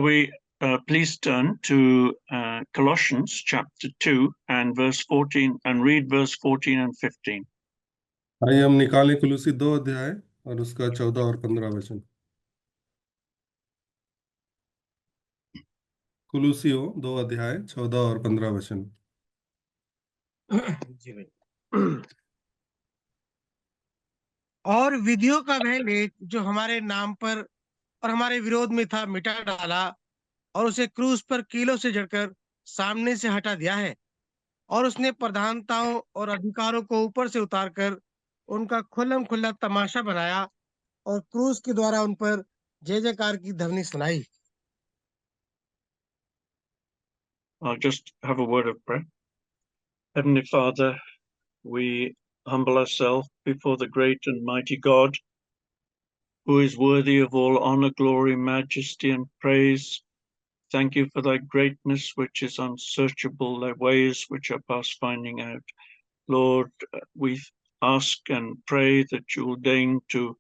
We please turn to Colossians chapter 2 and verse 14 and read verse 14 and 15. आइए हम निकालें कुलूसी 2 अध्याय और उसका 14 और 15 वचन। कुलूसियों 2 अध्याय 14 और 15 वचन। जी भाई। और विधियों का वह लेख जो हमारे नाम पर और हमारे विरोध में था मिटा डाला और उसे क्रूस पर कीलों से जड़कर सामने से हटा दिया है। और उसने प्रधानताओं और अधिकारों को ऊपर से उतारकर उनका खुल्लम खुल्ला तमाशा बनाया और क्रूस के द्वारा उन पर जय जयकार की ध्वनि सुनाई। I'll just have a word of prayer. Heavenly Father, we humble ourselves before the great and mighty God, who is worthy of all honor, glory, majesty, and praise. Thank you for thy greatness, which is unsearchable, thy ways, which are past finding out. Lord, we ask and pray that you will deign to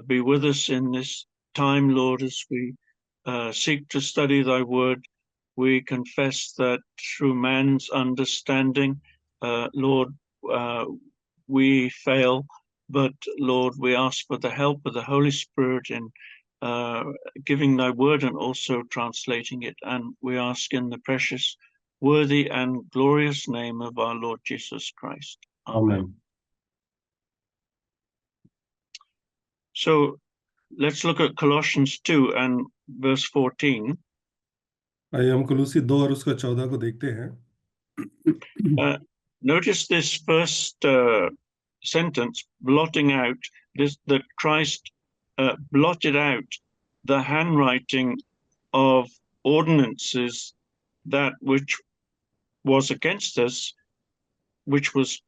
be with us in this time, Lord, as we seek to study thy word. We confess that through man's understanding, Lord, we fail, but Lord, we ask for the help of the Holy Spirit in giving thy word and also translating it. And we ask in the precious, worthy, and glorious name of our Lord Jesus Christ. Amen. So let's look at Colossians 2 and verse 14. आइए हम कुलूसी 2 और उसका 14 को देखते हैं। Notice this first sentence, blotting out, this, that Christ blotted out the handwriting of ordinances that which was against us, which was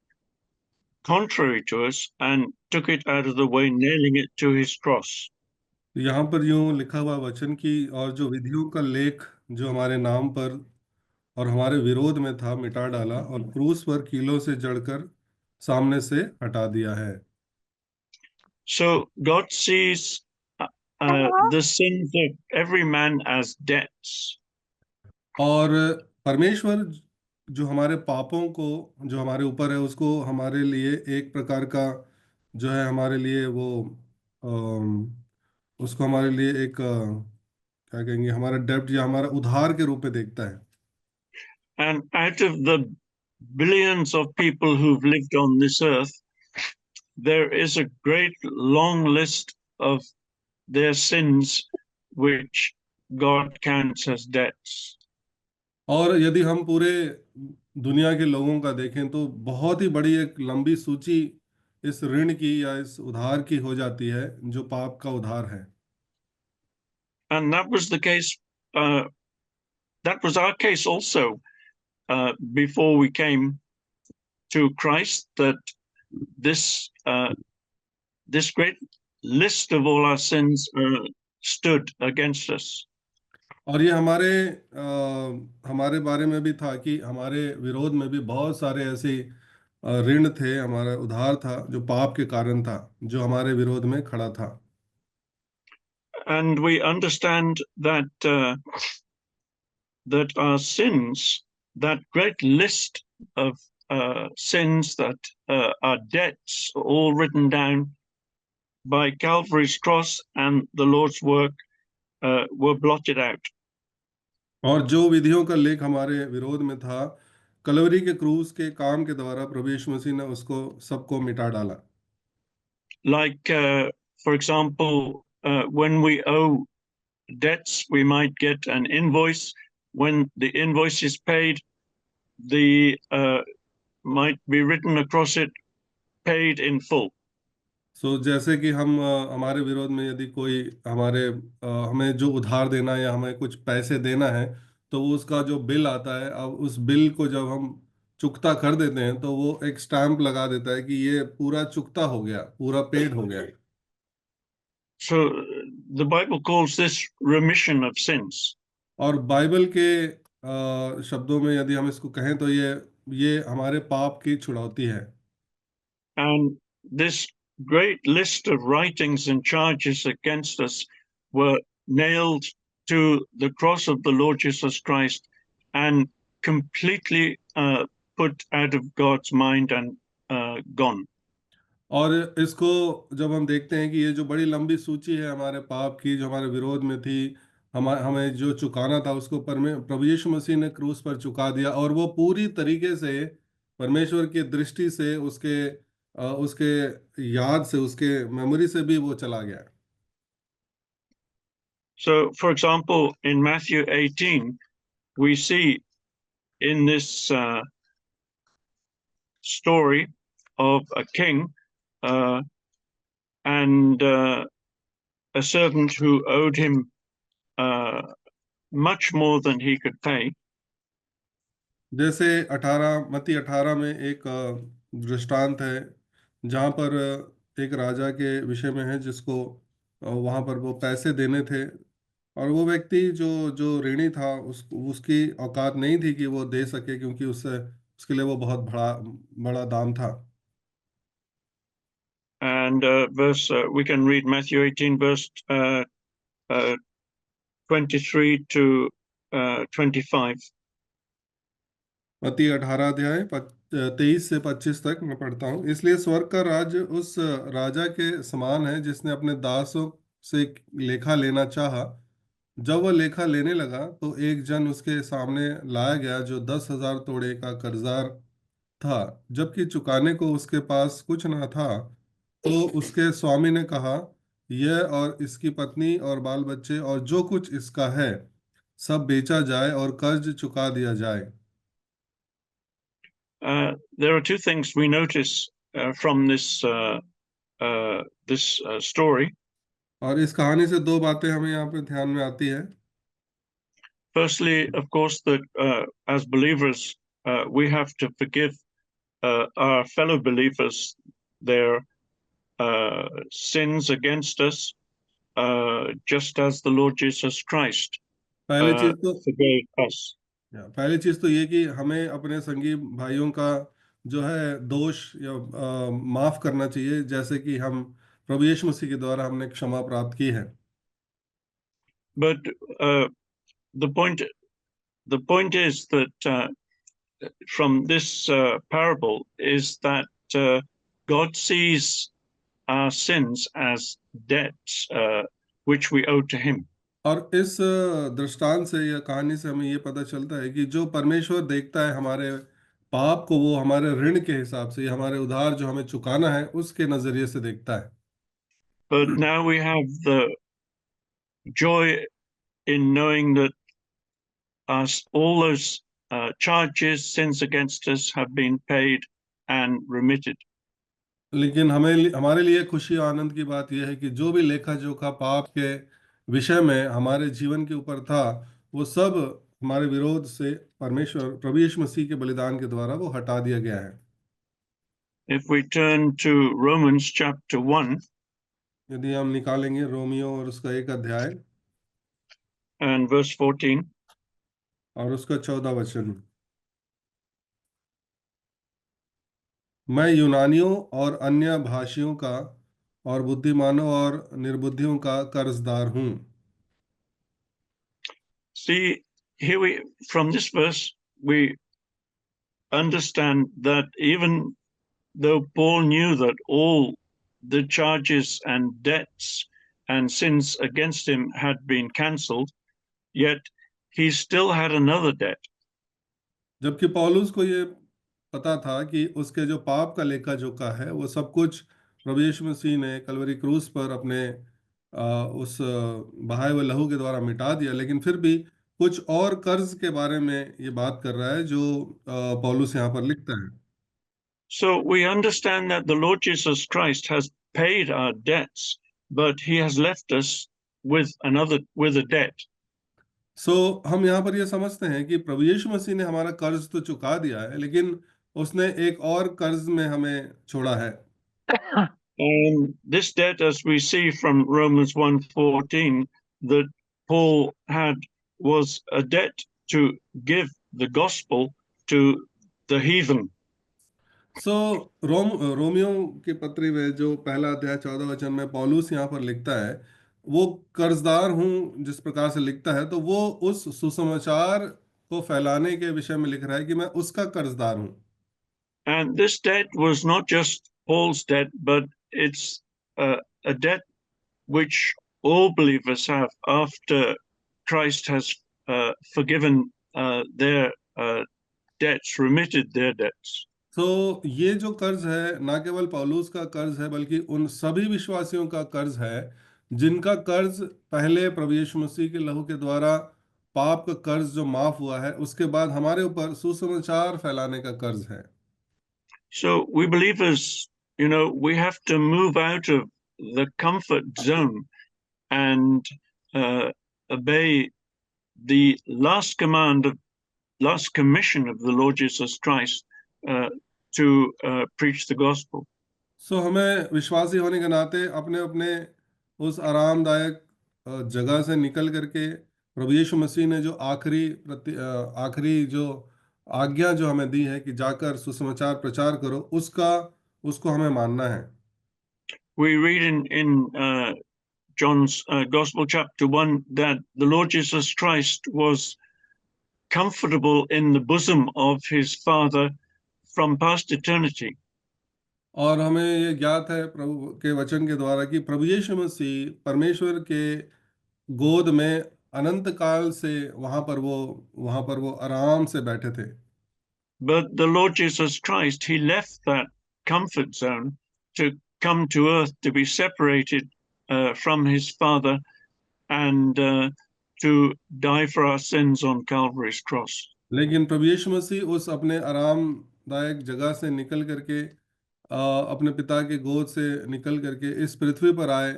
contrary to us, and took it out of the way, nailing it to his cross. यहाँ पर यूं लिखा हुआ वचन की और जो विधियों का लेख जो हमारे नाम पर और हमारे विरोध में था मिटा डाला और क्रूस पर कीलों से जड़कर सामने से हटा दिया है। So God sees the sins of every man as debts. और परमेश्वर जो हमारे पापों को जो हमारे ऊपर है उसको हमारे लिए एक प्रकार का जो है हमारे लिए वो उसको हमारे लिए एक क्या कहेंगे हमारा डेब्ट या हमारा उधार के रूप में देखता है। And out of the billions of people who've lived on this earth, there is a great long list of their sins which God counts as debts. और यदि हम पूरे दुनिया के लोगों का देखें तो बहुत ही बड़ी एक लंबी सूची इस ऋण की या इस उधार की हो जाती है जो पाप का उधार है। And that was the case, that was our case also before we came to Christ, that this this great list of all our sins stood against us. और ये हमारे बारे में भी था कि हमारे विरोध में भी बहुत सारे ऐसे ऋण थे, हमारा उधार था जो पाप के कारण था, जो हमारे विरोध में खड़ा था। And we understand that that our sins, that great list of sins, that are debts, all written down by Calvary's cross and the Lord's work, were blotted out. और जो विधियों का लेख हमारे विरोध में था, कलवरी के क्रूस के काम के द्वारा प्रभु यीशु मसीह ने उसको सबको मिटा डाला। Like, for example, when we owe debts, we might get an invoice. When the invoice is paid, the might be written across it, paid in full. सो जैसे कि हम हमारे विरोध में यदि कोई हमें जो उधार देना है या हमें कुछ पैसे देना है तो वो उसका जो बिल आता है, अब उस बिल को जब हम चुकता कर देते हैं तो वो एक स्टैंप लगा देता है कि ये पूरा चुकता हो गया, पूरा पेड हो गया। So the Bible calls this remission of sins. और बाइबल के शब्दों में यदि हम इसको कहें तो ये हमारे पाप की छुड़ौती है। And this great list of writings and charges against us were nailed to the cross of the Lord Jesus Christ and completely put out of God's mind and gone. और इसको जब हम देखते हैं कि ये जो बड़ी लंबी सूची है हमारे पाप की जो हमारे विरोध में थी, हमें जो चुकाना था उसको प्रभु यीशु मसीह ने क्रूस पर चुका दिया, और वो पूरी तरीके से परमेश्वर की दृष्टि से उसके याद से, उसके मेमोरी से भी वो चला गया। So, for example, in Matthew 18, we see in this story of a king and a servant who owed him much more than he could pay. जैसे मत्ती 18 में एक दृष्टांत है जहाँ पर एक राजा के विषय में है जिसको वहाँ पर वो पैसे देने थे, और वो व्यक्ति जो जो ऋणी था उसकी औकात नहीं थी कि वो दे सके, क्योंकि उसके लिए वो बहुत बड़ा बड़ा दाम था। And we can read Matthew 18, verse 23 to 25. मत्ती 18 अध्याय 23 से 25 तक मैं पढ़ता हूँ। इसलिए स्वर्ग का राज्य उस राजा के समान है जिसने अपने दासों से लेखा लेना चाहा। जब वह लेखा लेने लगा तो एक जन उसके सामने लाया गया जो 10,000 तोड़े का कर्जदार था। जबकि चुकाने को उसके पास कुछ ना था, तो उसके स्वामी ने कहा, यह और इसकी पत्नी और बाल बच्चे और जो कुछ इसका है सब बेचा जाए और कर्ज चुका दिया जाए। There are two things we notice from this story. और इस कहानी से दो बातें हमें यहाँ पे ध्यान में आती है। Firstly, of course, that as believers, we have to forgive our fellow believers their sins against us, just as the Lord Jesus Christ पहली चीज तो forgave us. पहली चीज तो ये कि हमें अपने संगी भाइयों का जो है दोष या माफ करना चाहिए, जैसे कि हम प्रभु यीशु मसीह के द्वारा हमने क्षमा प्राप्त की है। But the point is that from this parable is that God sees our sins as debts which we owe to Him. और इस दृष्टांत से या कहानी से हमें ये पता चलता है कि जो परमेश्वर देखता है हमारे पाप को, वो हमारे ऋण के हिसाब से, या हमारे उधार जो हमें चुकाना है उसके नजरिए से देखता है। But now we have the joy in knowing that all those charges, sins against us have been paid and remitted. लेकिन हमारे लिए खुशी और आनंद की बात यह है कि जो भी लेखा जोखा पाप के विषय में हमारे जीवन के ऊपर था, वो सब हमारे विरोध से परमेश्वर प्रभु यीशु मसीह के बलिदान के द्वारा वो हटा दिया गया है। If we turn to Romans chapter 1, यदि हम निकालेंगे रोमियो और उसका 1 अध्याय and verse 14, और उसका 14 वचन। मैं यूनानियों और अन्य भाषियों का और बुद्धिमानों और निर्बुद्धियों का कर्जदार हूँ। see here from this verse we understand that even though Paul knew that all the charges and debts and sins against him had been cancelled, yet he still had another debt. जबकि पौलुस को ये पता था कि उसके जो पाप का लेखा जोखा है वो सब कुछ प्रभु यीशु मसीह ने कलवरी क्रूस पर अपने उस बहाए हुए लहू के द्वारा मिटा दिया, लेकिन फिर भी कुछ और कर्ज के बारे में ये बात कर रहा है जो पौलुस यहाँ पर लिखता है। So we understand that the Lord Jesus Christ has paid our debts, but he has left us with a debt. हम यहाँ पर ये समझते हैं कि प्रभु यीशु मसीह ने हमारा कर्ज तो चुका दिया है, लेकिन उसने एक और कर्ज में हमें छोड़ा है। And this debt, as we see from Romans 1:14, that Paul had was a debt to give the gospel to the heathen. Romeo की पत्री में जो पहला अध्याय 14 वचन में पौलुस यहाँ पर लिखता है, वो कर्जदार हूं जिस प्रकार से लिखता है, तो वो उस सुसमाचार को फैलाने के विषय में लिख रहा है कि मैं उसका कर्जदार हूं। And this debt was not just Paul's debt, but it's a debt which all believers have after Christ has forgiven their debts, remitted their debts. तो ये जो कर्ज है ना केवल पौलुस का कर्ज है, बल्कि उन सभी विश्वासियों का कर्ज है जिनका कर्ज पहले प्रभु यीशु मसीह के लहू के द्वारा पाप का कर्ज जो माफ हुआ है, उसके बाद हमारे ऊपर सुसमाचार फैलाने का कर्ज है। So we believers, we have to move out of the comfort zone and obey the last commission of the Lord Jesus Christ to preach the gospel. सो हमें विश्वासी होने के नाते अपने अपने उस आरामदायक जगह से निकल करके प्रभु यीशु मसीह ने जो आखिरी जो आज्ञा जो हमें दी है कि जाकर सुसमाचार प्रचार करो, उसको हमें मानना है। We read in John's Gospel, chapter 1, that the Lord Jesus Christ was comfortable in the bosom of his Father from past eternity. और हमें ये ज्ञात है प्रभु के वचन के द्वारा कि प्रभु यीशु मसीह परमेश्वर के गोद में अनंत काल से वहां पर वो आराम से बैठे थे। But the Lord Jesus Christ, he left that comfort zone to come to earth to be separated from his Father and to die for our sins on Calvary's cross. लेकिन प्रभु यीशु मसीह उस अपने आरामदायक जगह से निकल करके अपने पिता के गोद से निकल करके इस पृथ्वी पर आए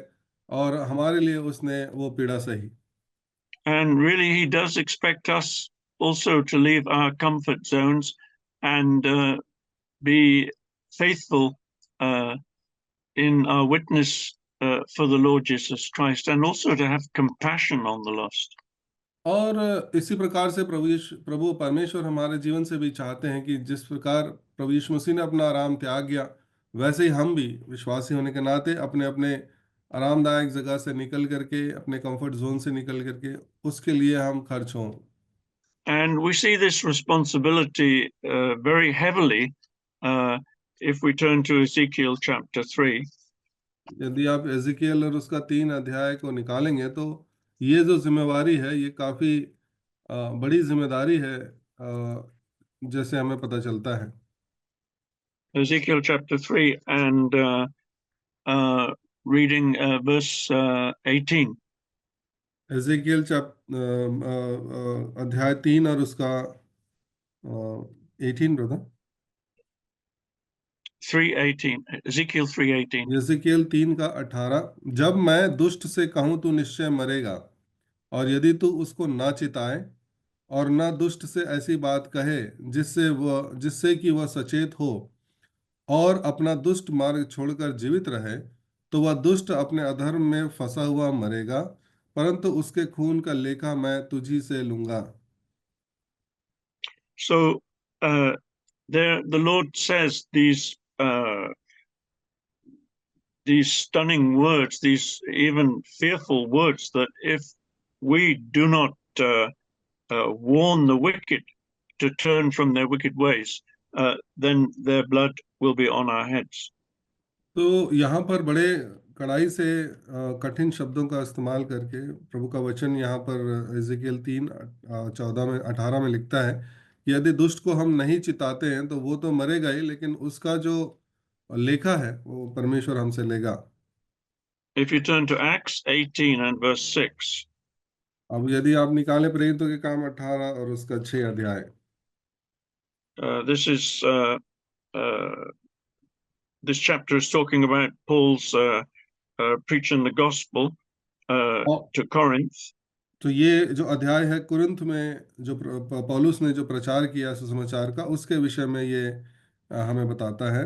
और हमारे लिए उसने वो पीड़ा सही। And really, he does expect us also to leave our comfort zones and be faithful in our witness for the Lord Jesus Christ, and also to have compassion on the lost. और इसी प्रकार से प्रभु परमेश्वर हमारे जीवन से भी चाहते हैं कि जिस प्रकार प्रभु यीशु मसीह ने अपना आराम त्याग गया, वैसे ही हम भी विश्वासी होने के नाते अपने अपने आरामदायक जगह से निकल करके, अपने कंफर्ट जोन से निकल करके उसके लिए हम खर्च हों। And we see this responsibility very heavily if we turn to Ezekiel chapter 3. यदि आप एजिकियल और उसका 3 अध्याय को निकालेंगे तो ये जो जिम्मेवारी है ये काफी बड़ी जिम्मेदारी है, जैसे हमें पता चलता है। Ezekiel chapter 3 and reading verse 18. एजिकियल अध्याय 3 और उसका 18 ब्रदर। 3:18. Ezekiel 3:18. एजिकियल 3 का 18। जब मैं दुष्ट से कहूं तू निश्चय मरेगा, और यदि तू उसको ना चिताए और ना दुष्ट से ऐसी बात कहे जिससे कि वह सचेत हो और अपना दुष्ट मार्ग छोड़कर जीवित रहे, तो वह दुष्ट अपने अधर्म में फंसा हुआ मरेगा, परंतु उसके खून का लेखा मैं तुझी से लूंगा। So there, the Lord says these stunning words, these even fearful words, that if we do not warn the wicked to turn from their wicked ways, then their blood will be on our heads. तो यहाँ पर बड़े कड़ाई से कठिन शब्दों का इस्तेमाल करके प्रभु का वचन यहाँ पर एजेकियल 3 14 में 18 में लिखता है कि यदि दुष्ट को हम नहीं चिताते हैं तो वो तो मरेगा ही, लेकिन उसका जो लेखा है वो परमेश्वर हमसे लेगा। If you turn to Acts 18 and verse 6. अब यदि आप निकालें प्रेरितों के काम 18 और उसका 6 अध्याय। This chapter is talking about Paul's preaching the gospel to Corinth. तो ये जो अध्याय है कुरिन्थ में जो पौलुस ने जो प्रचार किया सुसमाचार का, उसके विषय में ये हमें बताता है।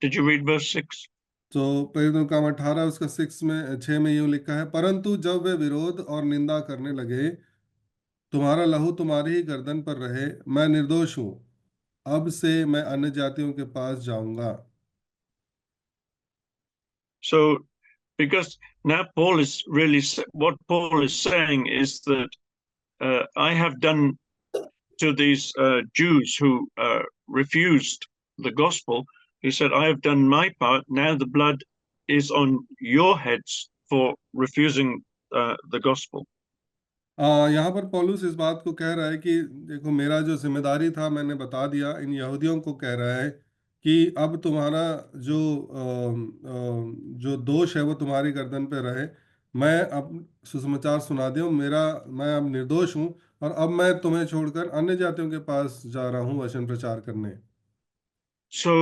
Did you read verse 6? तो प्रेरितों का काम 18 उसका 6 में यूं लिखा है, परंतु जब वे विरोध और निंदा करने लगे, तुम्हारा लहू तुम्हारी ही गर्दन पर रहे, मैं निर्दोष हूँ, अब से मैं अन्य जातियों के पास जाऊंगा। So because now Paul is really, what Paul is saying is that I have done to these Jews who refused the gospel, he said, I have done my part. Now the blood is on your heads for refusing the gospel. यहाँ पर पौलुस इस बात को कह रहा है कि देखो, मेरा जो जिम्मेदारी था मैंने बता दिया। इन यहूदियों को कह रहा है कि अब तुम्हारा जो जो दोष है वो तुम्हारी गर्दन पे रहे। मैं अब सुसमाचार सुना दूं, मैं अब निर्दोष हूँ, और अब मैं तुम्हें छोड़कर अन्य जातियों के पास जा रहा हूँ वचन प्रचार करने। So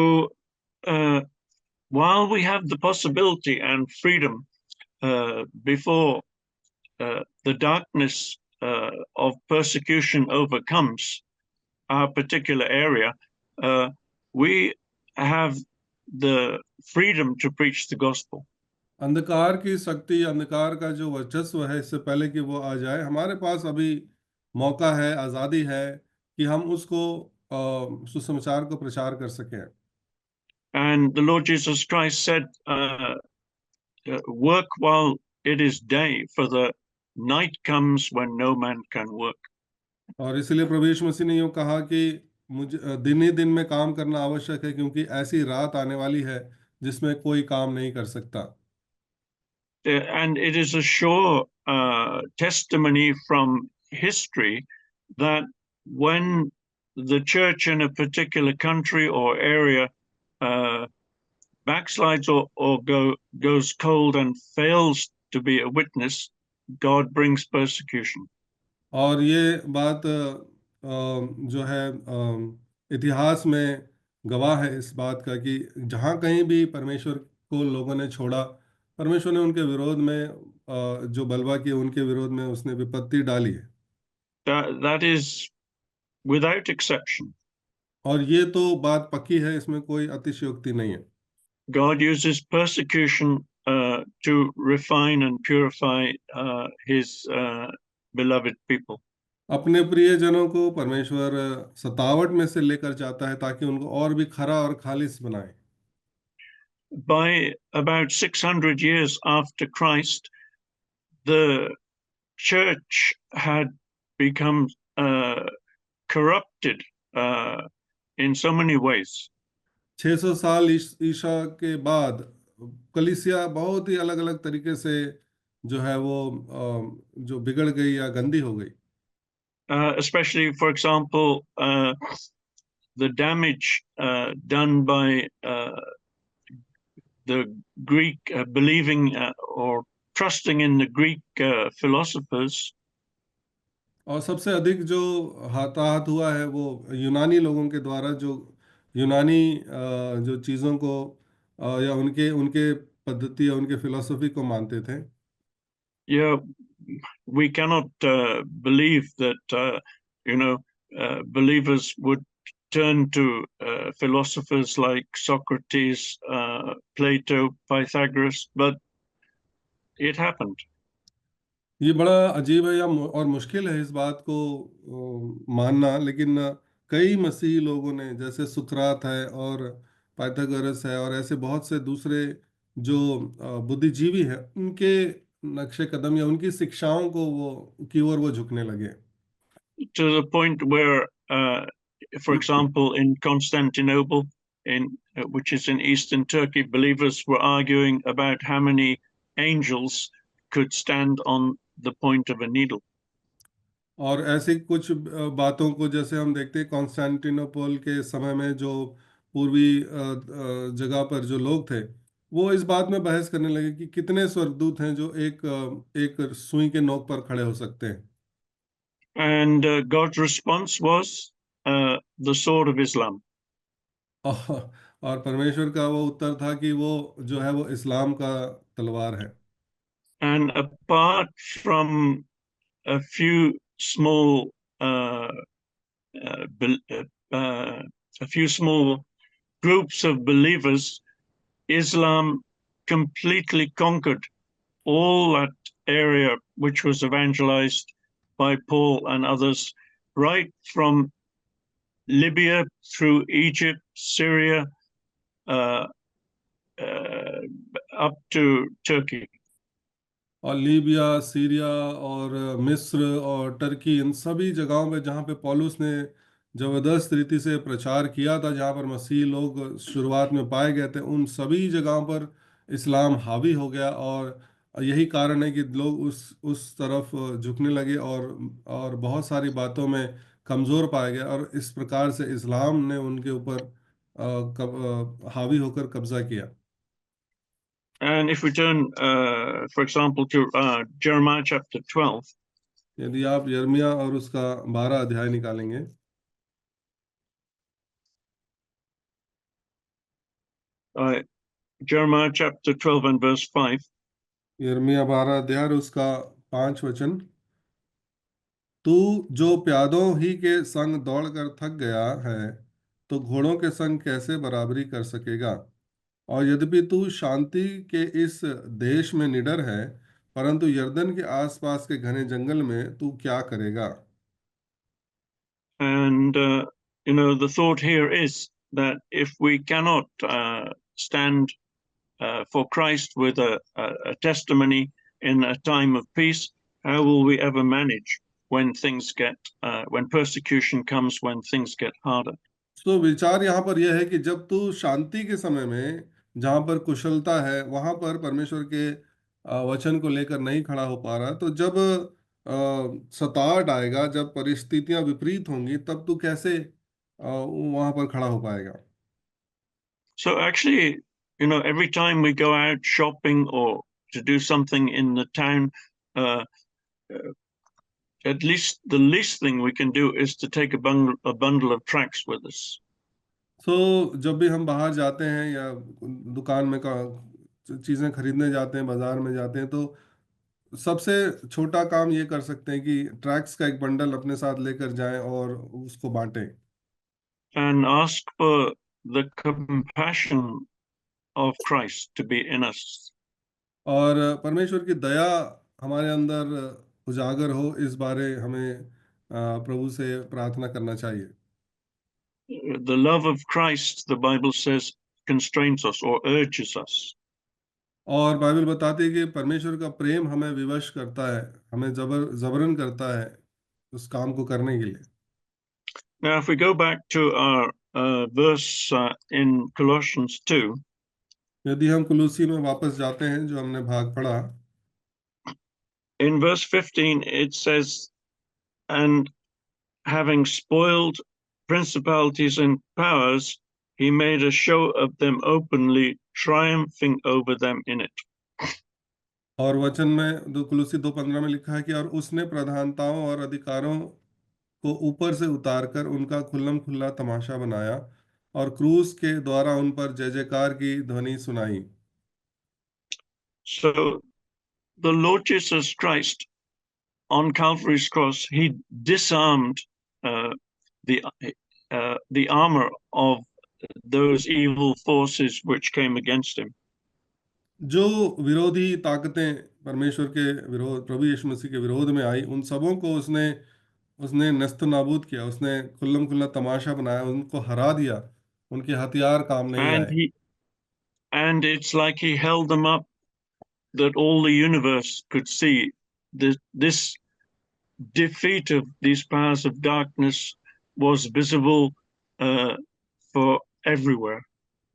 while we have the possibility and freedom before the darkness of persecution overcomes our particular area, we have the freedom to preach the gospel. अंधकार की शक्ति, अंधकार का जो वर्चस्व है, इससे पहले कि वो आ जाए, हमारे पास अभी मौका है, आज़ादी है कि हम उसको सुसमाचार को प्रचार कर सकें। And the Lord Jesus Christ said, work while it is day, for the night comes when no man can work. और इसलिए प्रभु यीशु मसीह ने यूँ कहा कि मुझे दिन ही दिन में काम करना आवश्यक है, क्योंकि ऐसी रात आने वाली है जिसमें कोई काम नहीं कर सकता। And it is a sure testimony from history that when the church in a particular country or area backslides or goes cold and fails to be a witness, God brings persecution. और ये बात जो है इतिहास में गवाह है इस बात का कि जहाँ कहीं भी परमेश्वर को लोगों ने छोड़ा, परमेश्वर ने उनके विरोध में जो बलवा किए, उनके विरोध में उसने विपत्ति डाली है। That is without exception. और ये तो बात पक्की है, इसमें कोई अतिशयोक्ति नहीं है। God uses persecution to refine and purify his beloved people. अपने प्रियजनों को परमेश्वर सतावट में से लेकर जाता है ताकि उनको और भी खरा और खालिस बनाए। By about 600 years after Christ, the church had become corrupted in so many ways. 600 साल ईसा के बाद कलीसिया बहुत ही अलग अलग तरीके से जो है वो जो बिगड़ गई या गंदी हो गई। Especially, for example, the damage done by the Greek believing or trusting in the Greek philosophers. और सबसे अधिक जो हताहत हुआ है वो यूनानी लोगों के द्वारा, जो यूनानी जो चीज़ों को या उनके उनके पद्धति या उनके फिलॉसफी को मानते थे। Yeah, we cannot believe that believers would turn to philosophers like Socrates, Plato, Pythagoras, but it happened. ये बड़ा अजीब है और मुश्किल है इस बात को मानना, लेकिन कई मसीही लोगों ने, जैसे सुकरात है और पाइथागोरस है और ऐसे बहुत से दूसरे जो बुद्धिजीवी हैं, उनके नक्शे कदम या उनकी शिक्षाओं को की ओर वो झुकने लगे। To the point where, for example, in Constantinople, which is in eastern Turkey, believers were arguing about how many angels could stand on the point of a needle. और ऐसी कुछ बातों को जैसे हम देखते हैं कॉन्स्टेंटिनोपल के समय में, जो पूर्वी जगह पर जो लोग थे, वो इस बात में बहस करने लगे कि कितने स्वर्गदूत हैं जो एक सुई के नोक पर खड़े हो सकते हैं। And God's response was the sword of Islam. और परमेश्वर का वो उत्तर था कि वो जो है वो इस्लाम का तलवार है। And apart from a few small groups of believers, Islam completely conquered all that area which was evangelized by Paul and others, right from Libya through Egypt, Syria, up to Turkey. और Libya, Syria और मिस्र और Turkey, इन सभी जगहों पे जहाँ पे पौलुस ने जबरदस्त रीति से प्रचार किया था, जहाँ पर मसीह लोग शुरुआत में पाए गए थे, उन सभी जगहों पर इस्लाम हावी हो गया। और यही कारण है कि लोग उस तरफ झुकने लगे और बहुत सारी बातों में कमज़ोर पाए गए, और इस प्रकार से इस्लाम ने उनके ऊपर हावी होकर कब्जा किया। And if we turn, for example, to Jeremiah chapter 12, यदि आप यिर्मयाह और उसका 12 अध्याय निकालेंगे, Jeremiah chapter 12 and verse 5, यिर्मयाह 12 अध्याय और उसका 5 वचन। तू जो प्यादों ही के संग दौड़कर थक गया है, तो घोड़ों के संग कैसे बराबरी कर सकेगा? और यद्यपि तू शांति के इस देश में निडर है, परंतु यरदन के आसपास के घने जंगल में तू क्या करेगा? and the thought here is that if we cannot stand for Christ with a testimony in a time of peace, how will we ever manage when things get when persecution comes, when things get harder? तो विचार यहाँ पर यह है कि जब तू शांति के समय में, जहाँ पर कुशलता है, वहां पर परमेश्वर के वचन को लेकर नहीं खड़ा हो पा रहा, तो जब सताहट आएगा, जब परिस्थितियां विपरीत होंगी, तब तू कैसे वहां पर खड़ा हो पाएगा? So actually, every time we go out shopping or to do something in the town, uh, at least the least thing we can do is to take a bundle of tracts with us. तो जब भी हम बाहर जाते हैं या दुकान में चीजें खरीदने जाते हैं, बाजार में जाते हैं, तो सबसे छोटा काम ये कर सकते हैं कि ट्रैक्स का एक बंडल अपने साथ लेकर जाएं और उसको बांटें, And ask for the compassion of Christ to be in us. और परमेश्वर की दया हमारे अंदर उजागर हो, इस बारे हमें प्रभु से प्रार्थना करना चाहिए। The love of Christ, the Bible says, constrains us or urges us. और बाइबल बताती है कि परमेश्वर का प्रेम हमें विवश करता है, हमें जबरन करता है उस काम को करने के लिए। Now, if we go back to our verse in Colossians 2, यदि हम कुलूसी में वापस जाते हैं, जो हमने भाग पढ़ा, in verse 15, it says, and having spoiled principalities and powers, he made a show of them openly, triumphing over them in it. और वचन में कुलूसी 2:15 में लिखा है कि और उसने प्रधानताओं और अधिकारों को ऊपर से उतारकर उनका खुल्लम खुल्ला तमाशा बनाया और क्रूस के द्वारा उन पर जय जयकार की ध्वनि सुनाई। So the Lord Jesus Christ on Calvary's cross, he disarmed the armor of those evil forces which came against him. जो विरोधी ताकतें परमेश्वर के विरोध, प्रभु यीशु मसीह के विरोध में आई, उन सबों को उसने उसने नस्त नाबूद किया, उसने खुल्लम खुल्ला तमाशा बनाया, उनको हरा दिया, उनके हथियार काम नहीं And आए। and it's like he held them up that all the universe could see this defeat of these powers of darkness was visible for everywhere.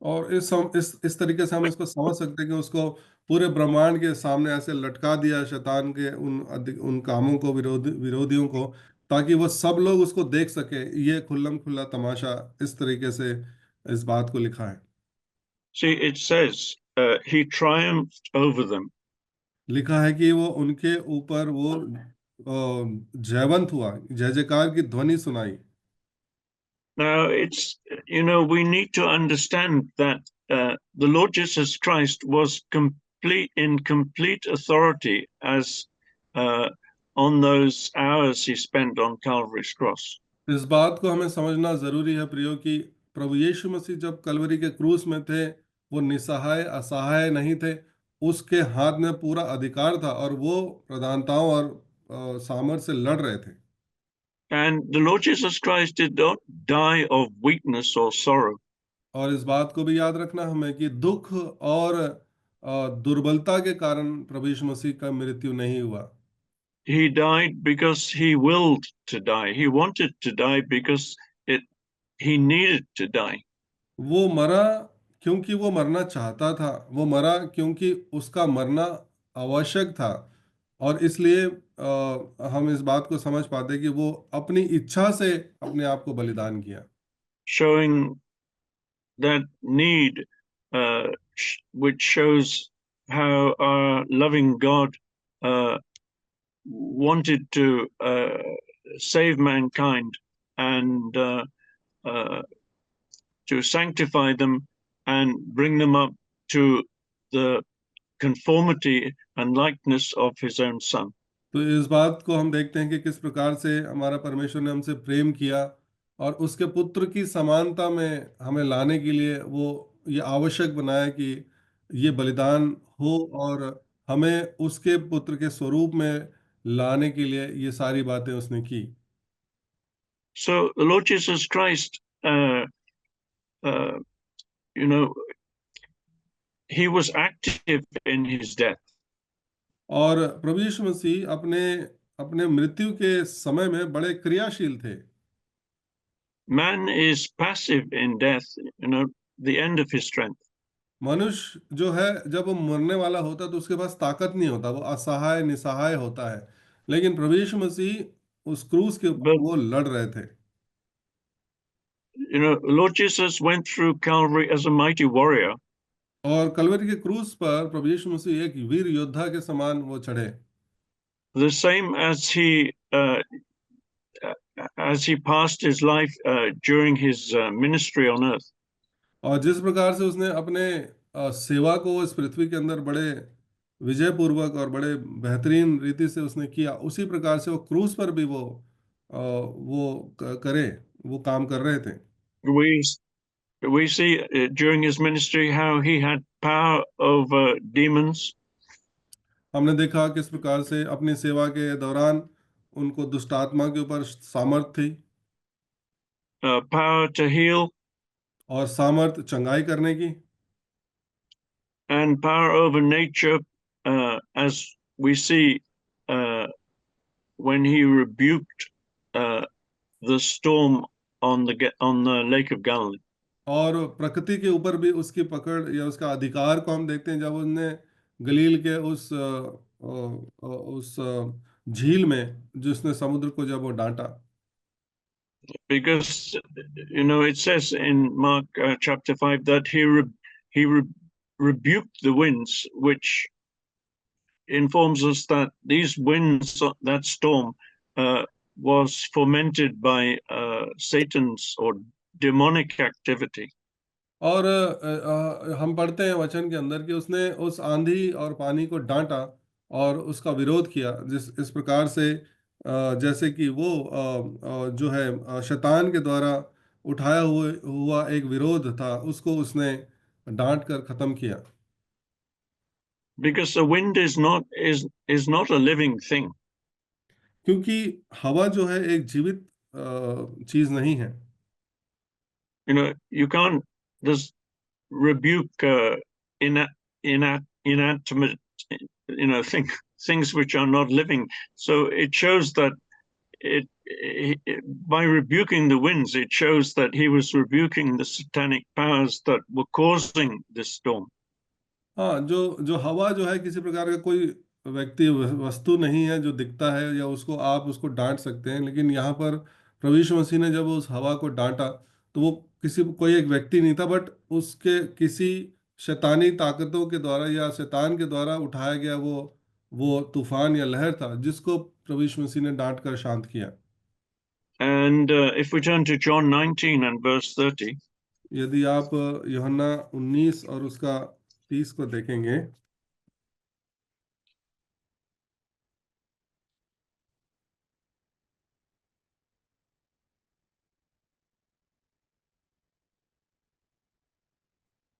और इस तरीके से हम इसको समझ सकते हैं कि उसको पूरे ब्रह्मांड के सामने ऐसे लटका दिया शैतान के उन कामों को, विरोधियों को, ताकि वो सब लोग उसको देख सके। ये खुल्लम खुल्ला तमाशा, इस तरीके से इस बात को लिखा है। See, it says he triumphed over them. लिखा है कि वो उनके ऊपर वो जयवंत हुआ, जय जयकार की ध्वनि सुनाई। Now, we need to understand that the Lord Jesus Christ was in complete authority as on those hours he spent on Calvary's cross. इस बात को हमें समझना जरूरी है प्रियो, कि प्रभु यीशु मसीह जब कलवरी के क्रूस में थे, वो निसहाय असहाय नहीं थे, उसके हाथ में पूरा अधिकार था और वो प्रधानताओं और सामर्थ से लड़ रहे थे। And the Lord Jesus Christ did not die of weakness or sorrow. और इस बात को भी याद रखना हमें कि दुख और दुर्बलता के कारण प्रभु यीशु मसीह का मृत्यु नहीं हुआ। He died because he willed to die. He wanted to die because he needed to die. वो मरा क्योंकि वो मरना चाहता था, वो मरा क्योंकि उसका मरना आवश्यक था। और इसलिए हम इस बात को समझ पाते कि वो अपनी इच्छा से अपने आप को बलिदान किया। Showing that need, which shows how our loving God wanted to save mankind and to sanctify them and bring them up to the conformity and likeness of his own son. तो इस बात को हम देखते हैं कि किस प्रकार से हमारा परमेश्वर ने हमसे प्रेम किया और उसके पुत्र की समानता में हमें लाने के लिए वो ये आवश्यक बनाया कि ये बलिदान हो, और हमें उसके पुत्र के स्वरूप में लाने के लिए ये सारी बातें उसने की। So the Lord Jesus Christ, you know, he was active in his death. और प्रभु यीशु मसीह अपने अपने मृत्यु के समय में बड़े क्रियाशील थे। Man is passive in death, the end of his strength. मनुष्य जो है जब वो मरने वाला होता है तो उसके पास ताकत नहीं होता, वो असहाय निसहाय होता है। लेकिन प्रभु यीशु मसीह उस क्रूस के ऊपर But वो लड़ रहे थे। Lord Jesus went through Calvary as a mighty warrior. और कलवरी के क्रूस पर प्रभु यीशु मसीह एक वीर योद्धा के समान वो चढ़े। The same as he passed his life during his ministry on earth. और जिस प्रकार से उसने अपने सेवा को इस पृथ्वी के अंदर बड़े विजय पूर्वक और बड़े बेहतरीन रीति से उसने किया, उसी प्रकार से वो क्रूस पर भी वो काम कर रहे थे। We see during his ministry how he had power over demons. हमने देखा किस प्रकार से अपनी सेवा के दौरान उनको दुष्ट आत्मा के ऊपर सामर्थ थी, Power to heal, और सामर्थ चंगाई करने की, and power over nature, as we see when he rebuked the storm on the Lake of Galilee. और प्रकृति के ऊपर भी उसकी पकड़ या उसका अधिकार को हम देखते हैं जब उसने गलील के उस झील में जिसने समुद्र को जब वो डांटा। Because it says in Mark chapter 5 that he rebuked the winds, which informs us that these winds, that storm, was fomented by Satan's or demonic activity. और हम पढ़ते हैं वचन के अंदर कि उसने उस आंधी और पानी को डांटा और उसका विरोध किया, इस प्रकार से जैसे कि वो जो है शैतान के द्वारा उठाया हुआ एक विरोध था, उसको उसने डांट कर खत्म किया। Because the wind is not a living thing. क्योंकि हवा जो है एक जीवित चीज नहीं है। You can't just rebuke inanimate, things which are not living. So it shows that by rebuking the winds, it shows that he was rebuking the satanic powers that were causing this storm. हाँ, जो हवा जो है किसी प्रकार का कोई व्यक्ति वस्तु नहीं है जो दिखता है या आप उसको डांट सकते हैं, लेकिन यहाँ पर प्रभु यीशु मसीह ने जब उस हवा को डांटा तो वो कोई एक व्यक्ति नहीं था, बट उसके किसी शैतानी ताकतों के द्वारा या शैतान के द्वारा उठाया गया वो तूफान या लहर था जिसको प्रभु यीशु मसीह ने डांट कर शांत किया। And if we turn to John 19 and verse 30, यदि आप यूहन्ना 19 और उसका 30 को देखेंगे,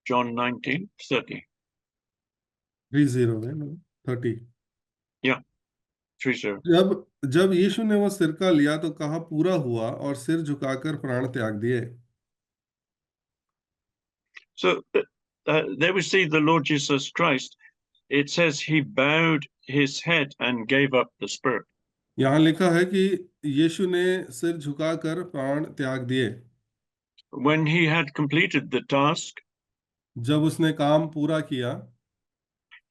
John 19:30. 30 Yeah, 30. जब यीशु ने वो सिरका लिया तो कहा पूरा हुआ, और सिर झुकाकर प्राण त्याग दिए। So there we see the Lord Jesus Christ. It says he bowed his head and gave up the spirit. यहाँ लिखा है कि यीशु ने सिर झुकाकर प्राण त्याग दिए। When he had completed the task, जब उसने काम पूरा किया,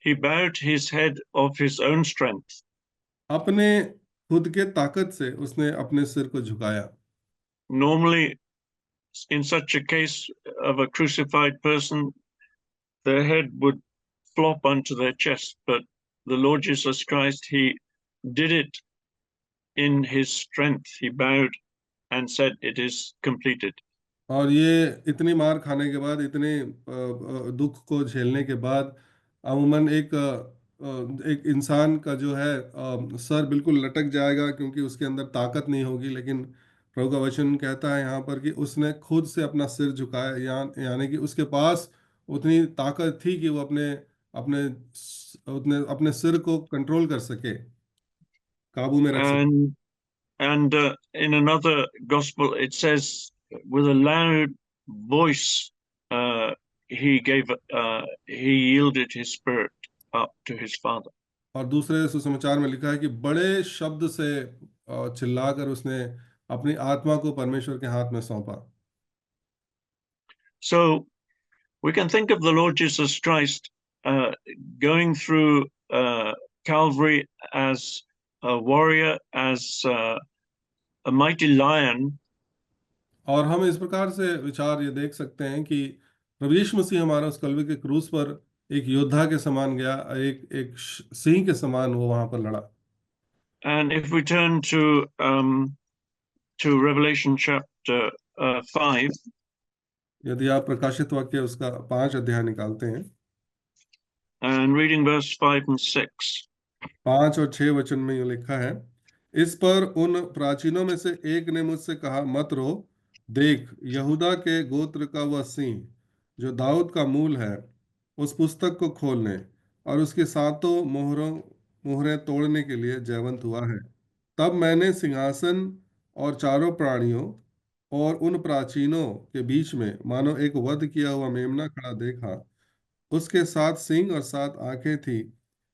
he bowed his head of his own strength. अपने खुद के ताकत से उसने अपने सिर को झुकाया। Normally, in such a case of a crucified person, their head would flop onto their chest, but the Lord Jesus Christ, he did it in his strength. He bowed and said, "It is completed." और ये इतनी मार खाने के बाद, इतने दुख को झेलने के बाद, अमूमन एक इंसान का जो है सर बिल्कुल लटक जाएगा क्योंकि उसके अंदर ताकत नहीं होगी, लेकिन प्रभु का वचन कहता है यहाँ पर कि उसने खुद से अपना सिर झुकाया, यानी कि उसके पास उतनी ताकत थी कि वो अपने अपने अपने सिर को कंट्रोल कर सके, काबू में रख सके। And in another gospel, it says, with a loud voice, he yielded his spirit up to his Father. और दूसरे सुसमाचार में लिखा है कि बड़े शब्द से चिल्लाकर उसने अपनी आत्मा को परमेश्वर के हाथ में सौंपा। So we can think of the Lord Jesus Christ going through Calvary as a warrior, as a mighty lion. और हम इस प्रकार से विचार ये देख सकते हैं कि प्रभु यीशु मसीह हमारा उस कल्वे के क्रूस पर एक योद्धा के समान गया, एक सिंह के समान वो वहां पर लड़ा। And if we turn to Revelation chapter 5, यदि आप प्रकाशित वाक्य उसका 5 अध्याय निकालते हैं and reading verse 5 and 6, 5 और 6 वचन में ये लिखा है, इस पर उन प्राचीनों में से एक ने मुझसे कहा, मत रो, देख यहूदा के गोत्र का वह सिंह जो दाऊद का मूल है, उस पुस्तक को खोलने और उसके सातों मोहरें तोड़ने के लिए जयवंत हुआ है। तब मैंने सिंहासन और चारों प्राणियों और उन प्राचीनों के बीच में मानो एक वध किया हुआ मेमना खड़ा देखा। उसके 7 सींग और 7 आंखें थी।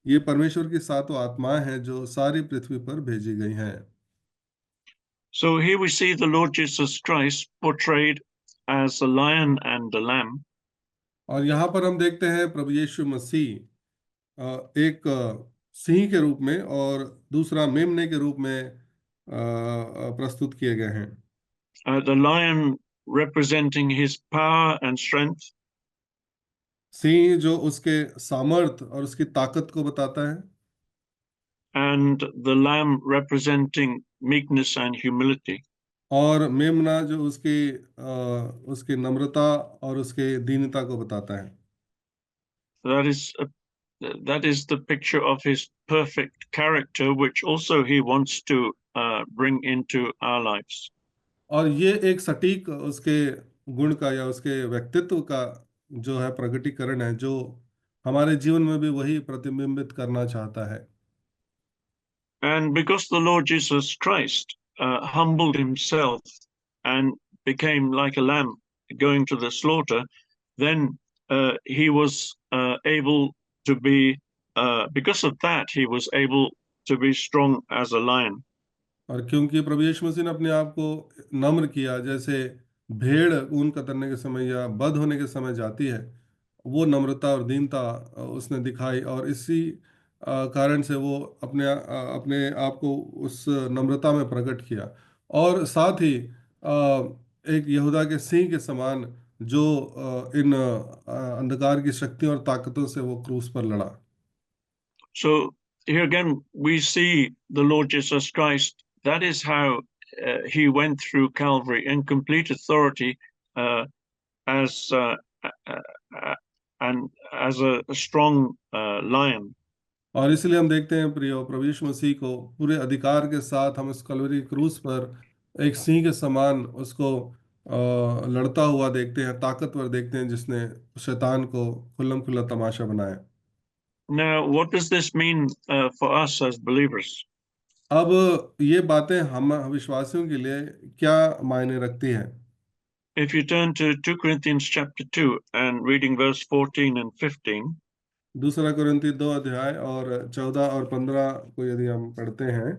ये परमेश्वर की 7 आत्माएं हैं जो सारी पृथ्वी पर भेजी गई हैं। so here we see the Lord Jesus Christ portrayed as a lion and a lamb. और यहाँ पर हम देखते हैं प्रभु यीशु मसीह एक सिंह के रूप में और दूसरा मेमने के रूप में प्रस्तुत किए गए हैं। The lion representing his power and strength, Singh जो उसके सामर्थ और उसकी ताकत को बताता है, and the lamb representing meekness and humility. और मेमना जो उसकी नम्रता और उसके दीनता को बताता है। That is the picture of his perfect character, which also he wants to bring into our lives. और ये एक सटीक उसके गुण का या उसके व्यक्तित्व का जो है प्रकटीकरण है, जो हमारे जीवन में भी वही प्रतिबिंबित करना चाहता है। And because the Lord Jesus Christ humbled himself and became like a lamb going to the slaughter, then he was able to be, because of that, he was able to be strong as a lion. और क्योंकि प्रभु यीशु मसीह ने अपने आप को नम्र किया, जैसे भेड़ ऊन कतरने के समय या बध होने के समय जाती है, वो नम्रता और दीनता उसने दिखाई, और इसी कारण से वो अपने आप को उस नम्रता में प्रकट किया, और साथ ही एक यहूदा के सिंह के समान जो इन अंधकार की शक्तियों और ताकतों से वो क्रूस पर लड़ा। So here again we see the Lord Jesus Christ. That is how he went through Calvary in complete authority as and as a strong lion. और इसलिए हम देखते हैं प्रियो, प्रभु यीशु मसीह को पूरे अधिकार के साथ हम इस कलवरी क्रूस पर एक सिंह के समान उसको लड़ता हुआ देखते हैं, ताकतवर देखते हैं, जिसने शैतान को खुल्लम खुल्ला तमाशा बनाया। Now, what does this mean for us as believers? अब ये बातें हम विश्वासियों के लिए क्या मायने रखती हैं? if you turn to 2 Corinthians chapter 2 and reading verse 14 and 15, दूसरा कुरिन्ती 2 अध्याय और 14 और 15 को यदि हम पढ़ते हैं,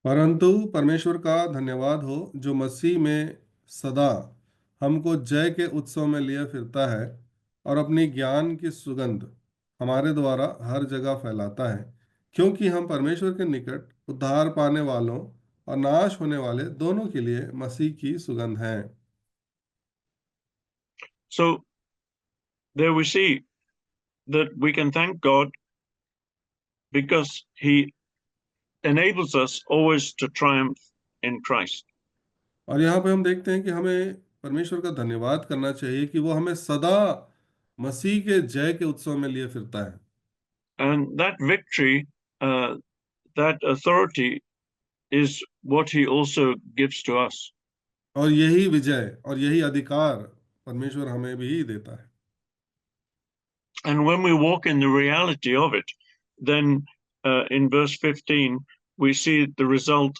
परंतु परमेश्वर का धन्यवाद हो जो मसीह में सदा हमको जय के उत्सव में लिए फिरता है और अपनी ज्ञान की सुगंध हमारे द्वारा हर जगह फैलाता है, क्योंकि हम परमेश्वर के निकट उद्धार पाने वालों और नाश होने वाले दोनों के लिए मसीह की सुगंध हैं। so there we see that we can thank God because he enables us always to triumph in Christ. और यहाँ पे हम देखते हैं कि हमें परमेश्वर का धन्यवाद करना चाहिए कि वो हमें सदा मसीह के जय के उत्सव में लिए फिरता है। And that victory, that authority is what he also gives to us. और यही विजय और यही अधिकार परमेश्वर हमें भी देता है। And when we walk in the reality of it, then in verse 15, we see the result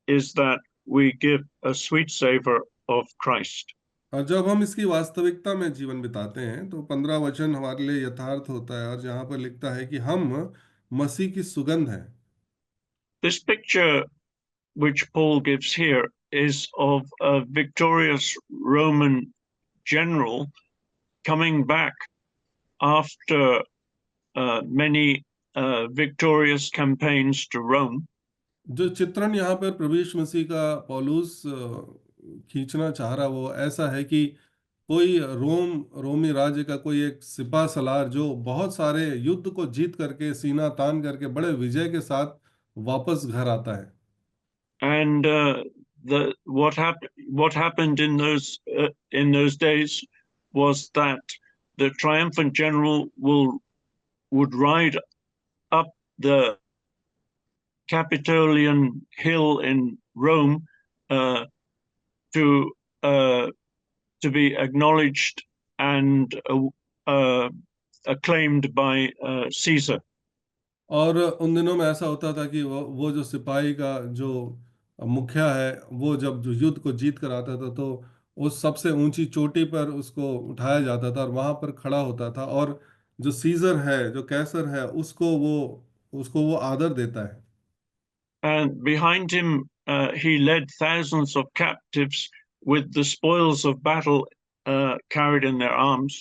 is that we give a sweet savor of Christ. और जब हम इसकी वास्तविकता में जीवन बिताते हैं तो 15 वचन हमारे लिए यथार्थ होता है, और जहाँ पर लिखता है कि हम मसीह की सुगंध हैं। This picture which Paul gives here is of a victorious Roman general coming back after many victorious campaigns to Rome. जो चित्रण यहाँ पर प्रभु यीशु मसीह का पौलुस खींचना चाह रहा वो ऐसा है कि कोई रोमी राज्य का कोई एक सिपा सलार जो बहुत सारे युद्ध को जीत करके सीना तान करके बड़े विजय के साथ वापस घर आता है। And what happened in those days was that the triumphant general would ride up the Capitolian Hill in Rome to be acknowledged and acclaimed by Caesar. और उन दिनों में ऐसा होता था कि वो जो सिपाही का जो मुखिया है वो जब जो युद्ध को जीत कर आता था तो उस सबसे ऊंची चोटी पर उसको उठाया जाता था और वहां पर खड़ा होता था, और जो सीजर है, जो कैसर है, उसको वो आदर देता है। And behind him, he led thousands of captives with the spoils of battle carried in their arms.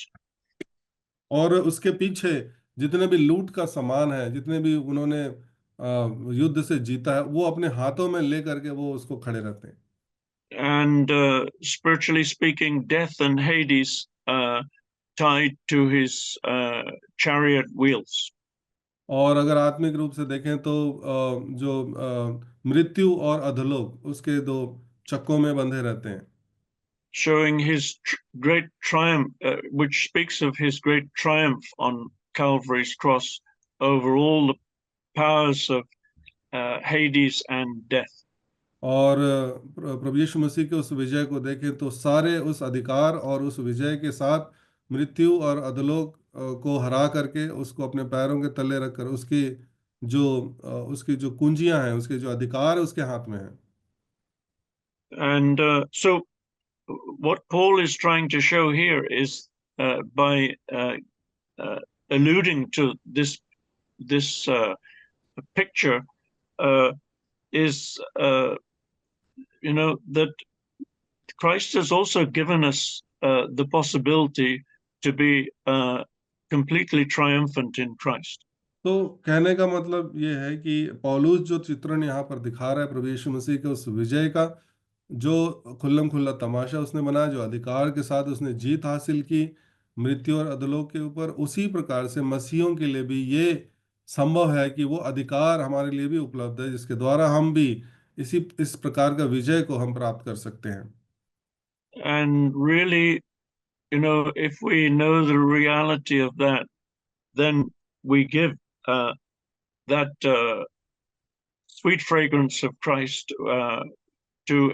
और उसके पीछे जितने भी लूट का सामान है, जितने भी उन्होंने युद्ध से जीता है, वो अपने हाथों में ले करके वो उसको खड़े रहते हैं। And spiritually speaking, death and Hades tied to his chariot wheels. और अगर आत्मिक रूप से देखें तो जो मृत्यु और अधोलोक उसके दो चक्कों में बंधे रहते हैं, showing his great triumph, which speaks of his great triumph on Calvary's cross over all the powers of Hades and death. और प्रभु यीशु मसीह के उस विजय को देखें तो सारे उस अधिकार और उस विजय के साथ मृत्यु और अधोलोक को हरा करके उसको अपने पैरों के तले रखकर उसकी जो कुंजियां हैं, उसके जो अधिकार उसके हाथ में है। And so what Paul is trying to show here is by alluding to this picture is that Christ has also given us the possibility to be completely triumphant in Christ. तो कहने का मतलब ये है कि पौलुस जो चित्रण यहाँ पर दिखा रहा है प्रभु यीशु मसीह के उस विजय का, जो खुल्लम खुल्ला तमाशा उसने बनाया, जो अधिकार के साथ उसने जीत हासिल की मृत्यु और अधोलोक के ऊपर, उसी प्रकार से मसीहों के लिए भी ये संभव है कि वो अधिकार हमारे लिए भी उपलब्ध है, जिसके द्वारा हम भी इस प्रकार का विजय को हम प्राप्त कर सकते हैं। And really, if we know the reality of that, then we give that sweet fragrance of Christ to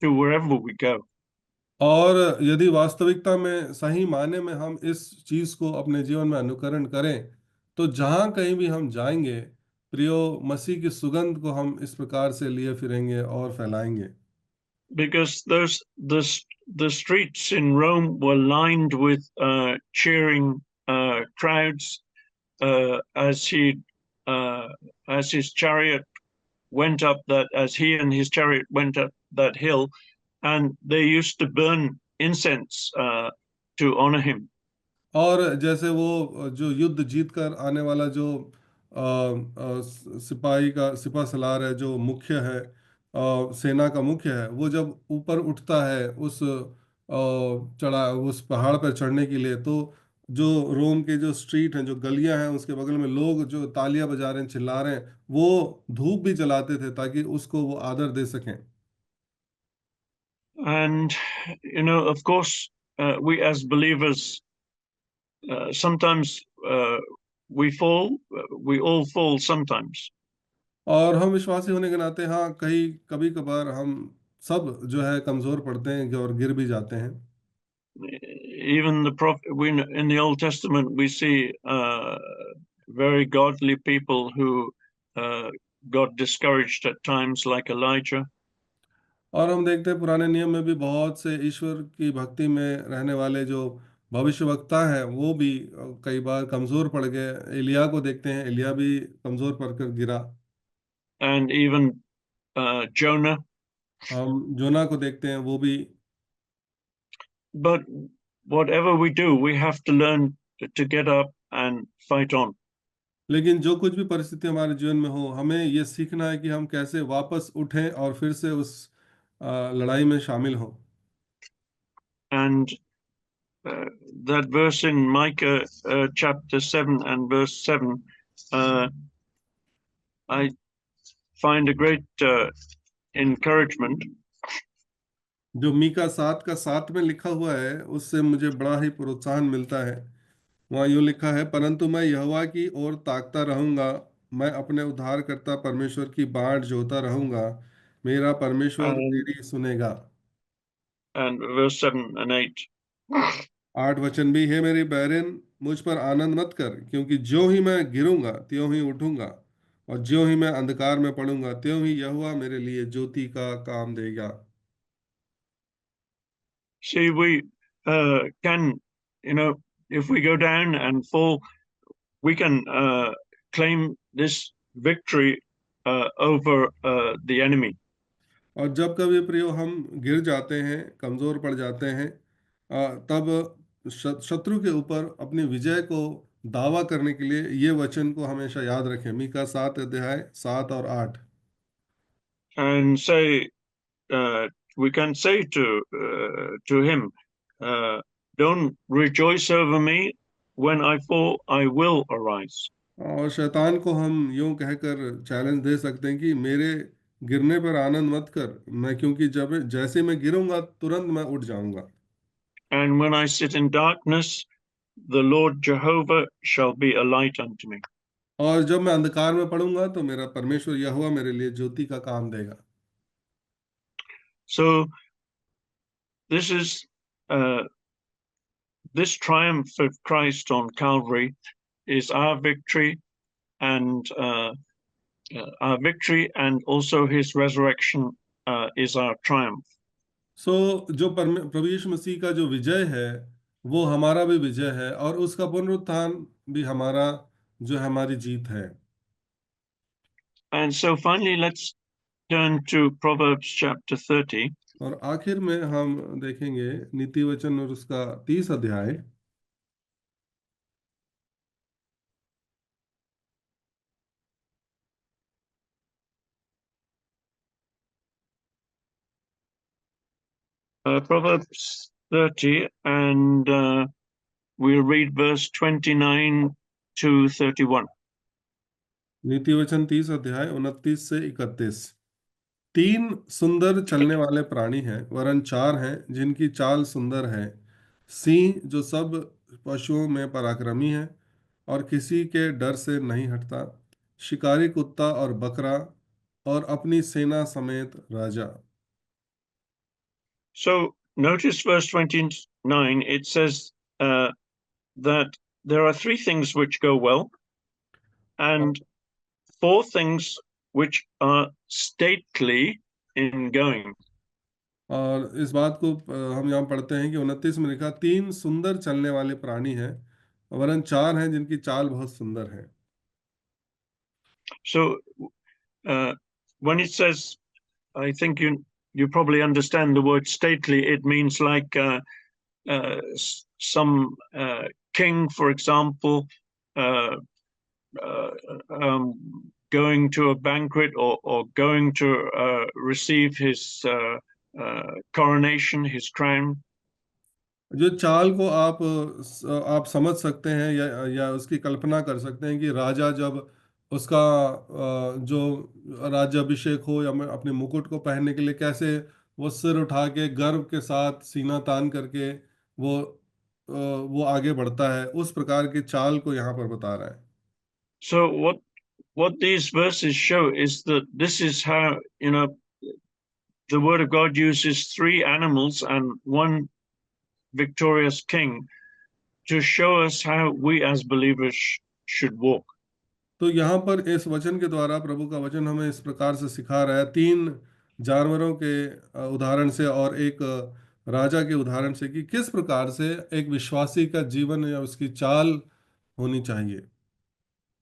wherever we go. और यदि वास्तविकता में सही मायने में हम इस चीज को अपने जीवन में अनुकरण करें तो जहां कहीं भी हम जाएंगे प्रियो, मसीह की सुगंध को हम इस प्रकार से लिए फिरेंगे और फैलाएंगे। because the streets in Rome were lined with cheering crowds as uh, as his chariot went up that as he and his chariot went up that hill, and they used to burn incense to honor him. और जैसे वो जो युद्ध जीत कर आने वाला जो सिपाही का सिपा सलार है, जो मुख्य है, सेना का मुख्य है, वो जब ऊपर उठता है उस चढ़ा उस पहाड़ पर चढ़ने के लिए, तो जो रोम के जो स्ट्रीट हैं, जो गलियां हैं, उसके बगल में लोग जो तालियां बजा रहे हैं, चिल्ला रहे हैं, वो धूप भी जलाते थे ताकि उसको वो आदर दे सकें। And of course, we as believers sometimes we fall. We all fall sometimes. और हम विश्वासी होने के नाते, हाँ, कभी कभार हम सब जो है कमजोर पड़ते हैं और गिर भी जाते हैं। Even the prophet, in the Old Testament, we see very godly people who got discouraged at times, like Elijah. और हम देखते हैं पुराने नियम में भी बहुत से ईश्वर की भक्ति में रहने वाले जो भविष्यवक्ता हैं, वो भी कई बार कमजोर पड़ गए। एलिया को देखते हैं, एलिया भी कमजोर पड़कर गिरा। And even Jonah. हम जोना को देखते हैं, वो भी। But whatever we do, we have to learn to get up and fight on. लेकिन जो कुछ भी परिस्थिति हमारे जीवन में हो, हमें ये सीखना है कि हम कैसे वापस उठें और फिर से उस लड़ाई में शामिल हों। And that verse in Micah chapter 7 and verse 7, I find a great encouragement. जो मीका 7 का 7 में लिखा हुआ है, उससे मुझे बड़ा ही प्रोत्साहन मिलता है। वहाँ यूँ लिखा है, परंतु मैं यहोवा की ओर ताकता रहूंगा, मैं अपने उद्धारकर्ता परमेश्वर की बाट जोता रहूंगा, मेरा परमेश्वर And, मेरी सुनेगा। and verse 7 and 8. 8 वचन भी, है मेरी बैरन, मुझ पर आनंद मत कर, क्योंकि ज्यों ही मैं गिरूंगा त्यों ही उठूंगा, और ज्यों ही मैं अंधकार में पड़ूंगा त्यों ही यहोवा मेरे लिए ज्योति का काम देगा। See, we can, if we go down and fall, we can claim this victory over the enemy. और जब कभी प्रियो हम गिर जाते हैं, कमजोर पड़ जाते हैं, तब शत्रु के ऊपर अपनी विजय को दावा करने के लिए ये वचन को हमेशा याद रखें। मीका 7 अध्याय 7 और 8। And say, we can say to him, don't rejoice over me. When I fall, I will arise. और शैतान को हम यूं कहकर चैलेंज दे सकते हैं कि मेरे गिरने पर आनंद मत कर, मैं क्योंकि जब जैसे मैं गिरूंगा तुरंत मैं उठ जाऊंगा। And when I sit in darkness, the Lord Jehovah shall be a light unto me. और जब मैं अंधकार में पड़ूंगा तो मेरा परमेश्वर यहोवा मेरे लिए ज्योति का काम देगा। So this is this triumph of Christ on Calvary is our victory, and our victory, and also his resurrection is our triumph. सो जो प्रभु यीशु मसीह का जो विजय है वो हमारा भी विजय है, और उसका पुनरुत्थान भी हमारा जो हमारी जीत है। And so finally, let's turn to Proverbs chapter 30. और आखिर में हम देखेंगे नीति वचन और उसका 30 अध्याय। Proverbs 30, and we'll read verse 29 to 31. नीति वचन 30 अध्याय 29 से 31। 3 सुंदर चलने वाले प्राणी हैं, वरन 4 हैं जिनकी चाल सुंदर है। सिंह जो सब पशुओं में पराक्रमी है और किसी के डर से नहीं हटता, शिकारी कुत्ता और बकरा, और अपनी सेना समेत राजा। So notice verse 29, it says that there are 3 things which go well. and four things which are stately in going. और इस बात को हम यहाँ पढ़ते हैं कि 29 में लिखा, 3 सुंदर चलने वाले प्राणी हैं, वरन 4 हैं जिनकी चाल बहुत सुंदर है। So when it says, I think you probably understand the word stately. It means like some king, for example, going to a banquet or going to receive his coronation, his crown. जो चाल को आप समझ सकते हैं या उसकी कल्पना कर सकते हैं कि राजा जब उसका जो राज्याभिषेक हो या अपने मुकुट को पहनने के लिए कैसे वो सिर उठा के गर्व के साथ सीना तान करके वो आगे बढ़ता है, उस प्रकार की चाल को यहाँ पर बता रहा है। So what these verses show is that this is how, the word of God uses 3 animals and 1 victorious king to show us how we as believers should walk. तो यहाँ पर इस वचन के द्वारा प्रभु का वचन हमें इस प्रकार से सिखा रहा है, 3 जानवरों के उदाहरण से और एक राजा के उदाहरण से, कि किस प्रकार से एक विश्वासी का जीवन या उसकी चाल होनी चाहिए।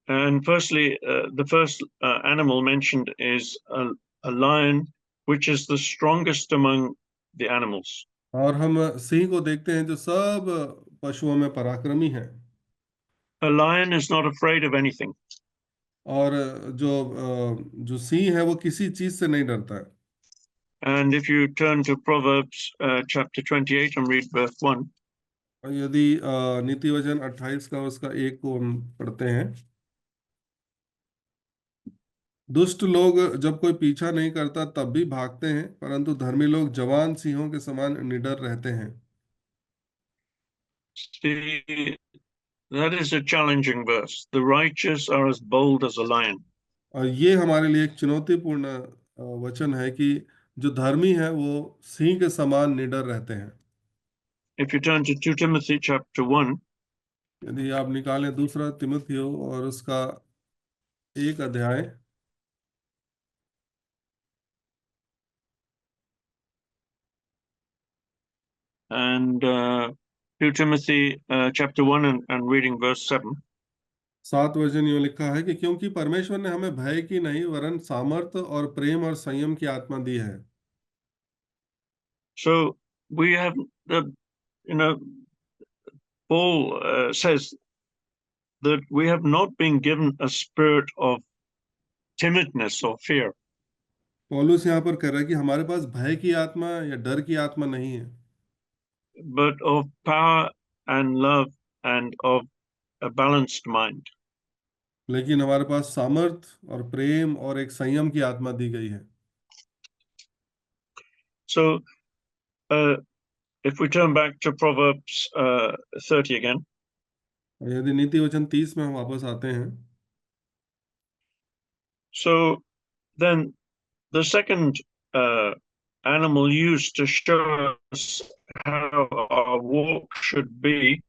And firstly, the first animal mentioned is a lion, which is the strongest among the animals. और हम सिंह को देखते हैं जो सब पशुओं में पराक्रमी है। A lion is not afraid of anything. और जो सिंह है वो किसी चीज से नहीं डरता है। And if you turn to Proverbs chapter 28 and read verse 1. यदि नीति वचन 28 का उसका 1 को हम पढ़ते हैं, दुष्ट लोग जब कोई पीछा नहीं करता तब भी भागते हैं, परंतु धर्मी लोग जवान सिंहों के समान निडर रहते हैं। See, that is a challenging verse. The righteous are as bold as a lion. और ये हमारे लिए एक चुनौतीपूर्ण वचन है कि जो धर्मी है वो सिंह के समान निडर रहते हैं। If you turn to 2 Timothy chapter 1. यदि आप निकालें 2 तिमुथियो और उसका 1 अध्याय, And 2 Timothy chapter 1 and reading verse 7. 7 वचन यूं लिखा है कि क्योंकि परमेश्वर ने हमें भय की नहीं वरन सामर्थ और प्रेम और संयम की आत्मा दी है। So we have Paul says that we have not been given a spirit of timidness or fear. पौलुस यहाँ पर कह रहा है कि हमारे पास भय की आत्मा या डर की आत्मा नहीं है, but of power and love and of a balanced mind. लेकिन हमारे पास सामर्थ और प्रेम और एक संयम की आत्मा दी गई है। So if we turn back to Proverbs 30 again. यदि नीति वचन 30 में हम वापस आते हैं, so then the second animal used to show us how our walk should be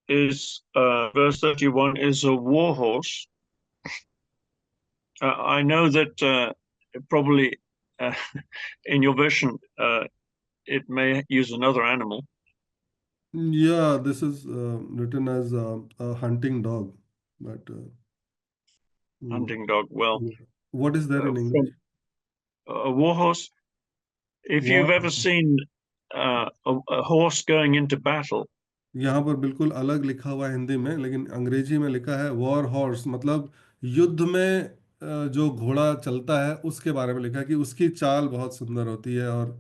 is verse 31 is a war horse. I know that probably in your version it may use another animal. Yeah, this is written as a hunting dog, but Hunting dog. Well, what is there in English? A war horse. If War you've ever horse. seen a horse going into battle. यहाँ पर बिल्कुल अलग लिखा हुआ है हिंदी में, लेकिन अंग्रेजी में लिखा है वॉर हॉर्स, मतलब युद्ध में जो घोड़ा चलता है उसके बारे में लिखा है कि उसकी चाल बहुत सुंदर होती है और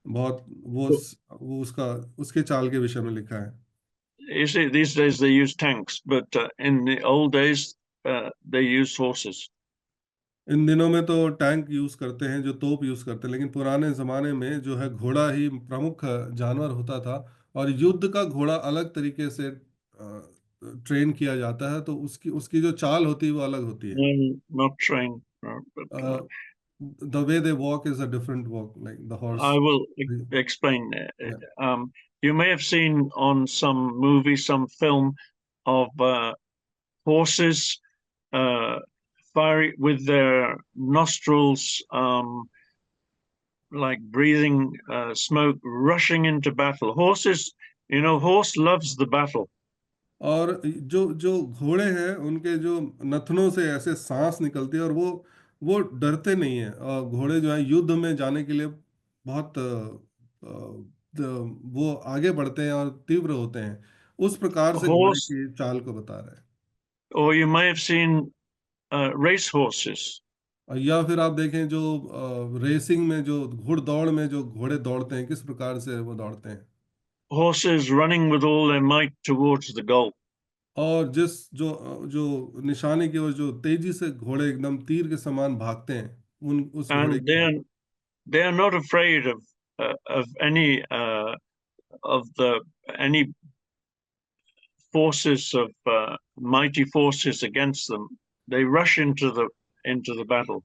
बहुत वो उसके चाल के विषय में लिखा है। You see, these days they use tanks, but in the old days they used horses. इन दिनों में तो टैंक यूज करते हैं, जो तोप यूज करते हैं, लेकिन पुराने जमाने में जो है घोड़ा ही प्रमुख जानवर होता था और युद्ध का घोड़ा अलग तरीके से ट्रेन किया जाता है, तो उसकी जो चाल होती है वो अलग होती है। No, not trained, but the way they walk is a different walk, like the horse. I will explain. You may have seen on some movie, some film of horses fiery with their nostrils, like breathing smoke, rushing into battle. Horses, horse loves the battle. और जो जो घोड़े हैं उनके जो नथनों से ऐसे सांस निकलती है, और वो डरते नहीं है। और घोड़े जो है युद्ध में जाने के लिए बहुत वो आगे बढ़ते हैं और तीव्र होते हैं। उस प्रकार से घोड़े Horse, की चाल को बता रहे हैं। or you may have seen race horses. या फिर आप देखें जो रेसिंग में, जो घुड़दौड़ में जो घोड़े दौड़ते हैं, किस प्रकार से वो दौड़ते हैं। Horses running with all their might towards the goal. और जिस जो जो निशाने की ओर जो तेजी से घोड़े एकदम तीर के समान भागते हैं, उन उस घोड़े And की। they are not afraid of any forces of mighty forces against them. They rush into the battle.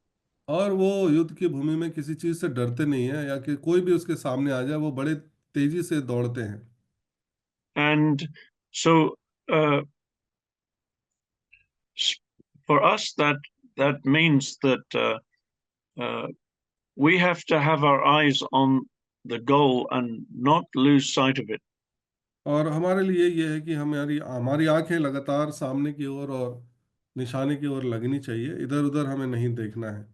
और वो युद्ध की भूमि में किसी चीज से डरते नहीं है, या कि कोई भी उसके सामने आ जाए, वो बड़े तेजी से दौड़ते हैं। And so for us, that means that uh, we have to have our eyes on the goal and not lose sight of it. और हमारे लिए ये है कि हमारी हमारी आंखें लगातार सामने की ओर और निशाने की ओर लगनी चाहिए, इधर उधर हमें नहीं देखना है।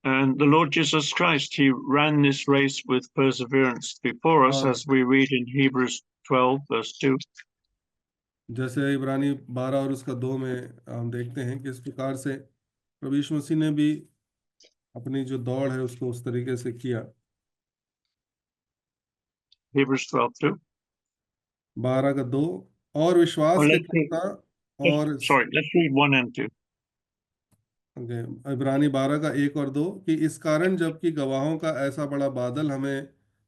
And the Lord Jesus Christ, he ran this race with perseverance before us, और as we read in Hebrews 12, verse 2. जैसे इब्रानी 12 और उसका 2 में हम देखते हैं कि इस प्रकार से प्रभु यीशु मसीह ने भी अपनी जो दौड़ है उसको उस तरीके से किया। Hebrews 12, 2. 12 का 2, और Or विश्वास के let's read, करता और let's read 1 and 2. इब्रानी 12 का 1 और 2, कि इस कारण जबकि गवाहों का ऐसा बड़ा बादल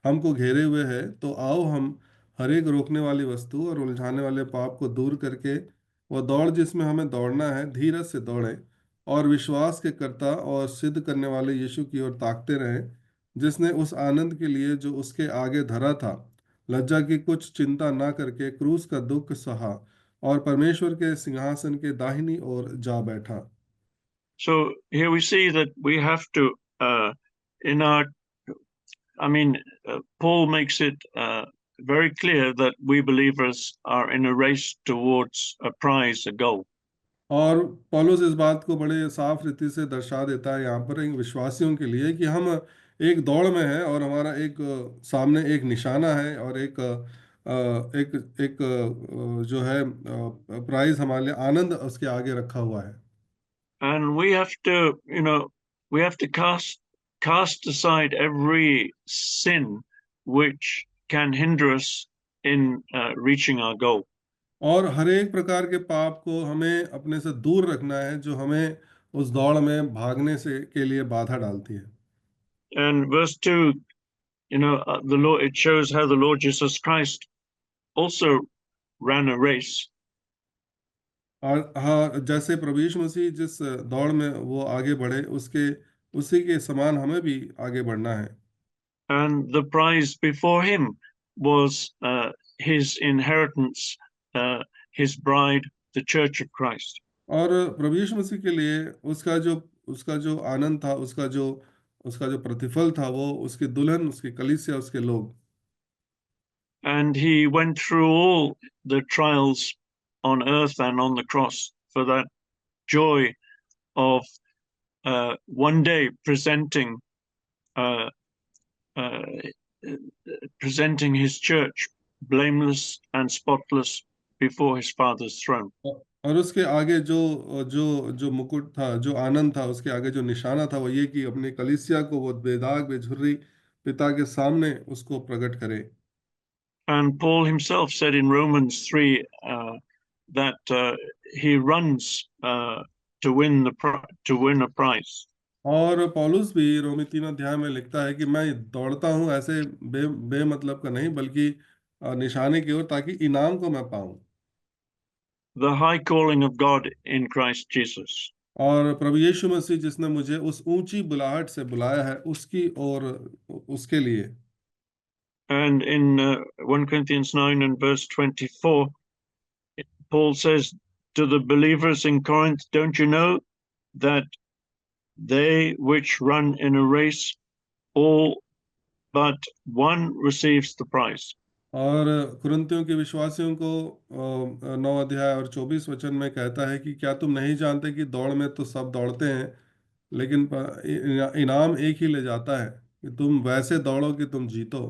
हमको घेरे हुए है, तो आओ हम हर एक रोकने वाली वस्तु और उलझाने वाले पाप को दूर करके वह दौड़ जिसमें हमें दौड़ना है, धीरज से दौड़े, और विश्वास के कर्ता और सिद्ध करने वाले यीशु की ओर ताकते रहें, जिसने उस आनंद के लिए जो उसके आगे धरा था, लज्जा की कुछ चिंता ना करके क्रूस का दुख सहा और परमेश्वर के सिंहासन के दाहिनी ओर जा बैठा। So here we see that we have to, Paul makes it very clear that we believers are in a race towards a prize, a goal. और पौलुस इस बात को बड़े साफ रीति से दर्शा देता है यहाँ पर इन विश्वासियों के लिए, कि हम एक दौड़ में हैं और हमारा एक सामने एक निशाना है, और एक जो है प्राइज हमारे लिए आनंद उसके आगे रखा हुआ है। And we have to, we have to cast aside every sin which can hinder us in reaching our goal. और हर एक प्रकार के पाप को हमें अपने से दूर रखना है, जो हमें उस दौड़ में भागने से के लिए बाधा डालती है। And verse 2, the Lord, it shows how the Lord Jesus Christ also ran a race. और हाँ, जैसे प्रभु यीशु मसीह जिस दौड़ में वो आगे बढ़े, उसी के समान हमें भी आगे बढ़ना है। And the prize before him was his inheritance, his bride, the Church of Christ. और प्रभु यीशु मसीह के लिए उसका जो आनंद था, उसका जो प्रतिफल था, वो उसकी दुल्हन, उसकी कलीसिया, उसके लोग। And he went through all the trials on earth and on the cross for that joy of one day presenting his church blameless and spotless before his Father's throne. और उसके आगे जो जो जो मुकुट था, जो आनंद था, उसके आगे जो निशाना था, वो ये कि अपनी कलीसिया को वो बेदाग बेझुर्री पिता के सामने उसको प्रकट करे। And Paul himself said in Romans 3 that he runs to win a prize. और पौलुस भी रोमी 3 अध्याय में लिखता है कि मैं दौड़ता हूँ ऐसे बेमतलब का नहीं, बल्कि निशाने की ओर, ताकि इनाम को मैं पाऊं। The high calling of God in Christ Jesus. और प्रभु यीशु मसीह जिसने मुझे उस ऊंची बुलाहट से बुलाया है, उसकी और उसके लिए। And in 1 Corinthians 9 and verse 24, Paul says, to the believers in Corinth, don't you know that they which run in a race, all but one receives the prize? और कुरिन्थियों के विश्वासियों को 9 अध्याय और 24 वचन में कहता है कि क्या तुम नहीं जानते कि दौड़ में तो सब दौड़ते हैं, लेकिन इनाम एक ही ले जाता है, कि तुम वैसे दौड़ो कि तुम जीतो।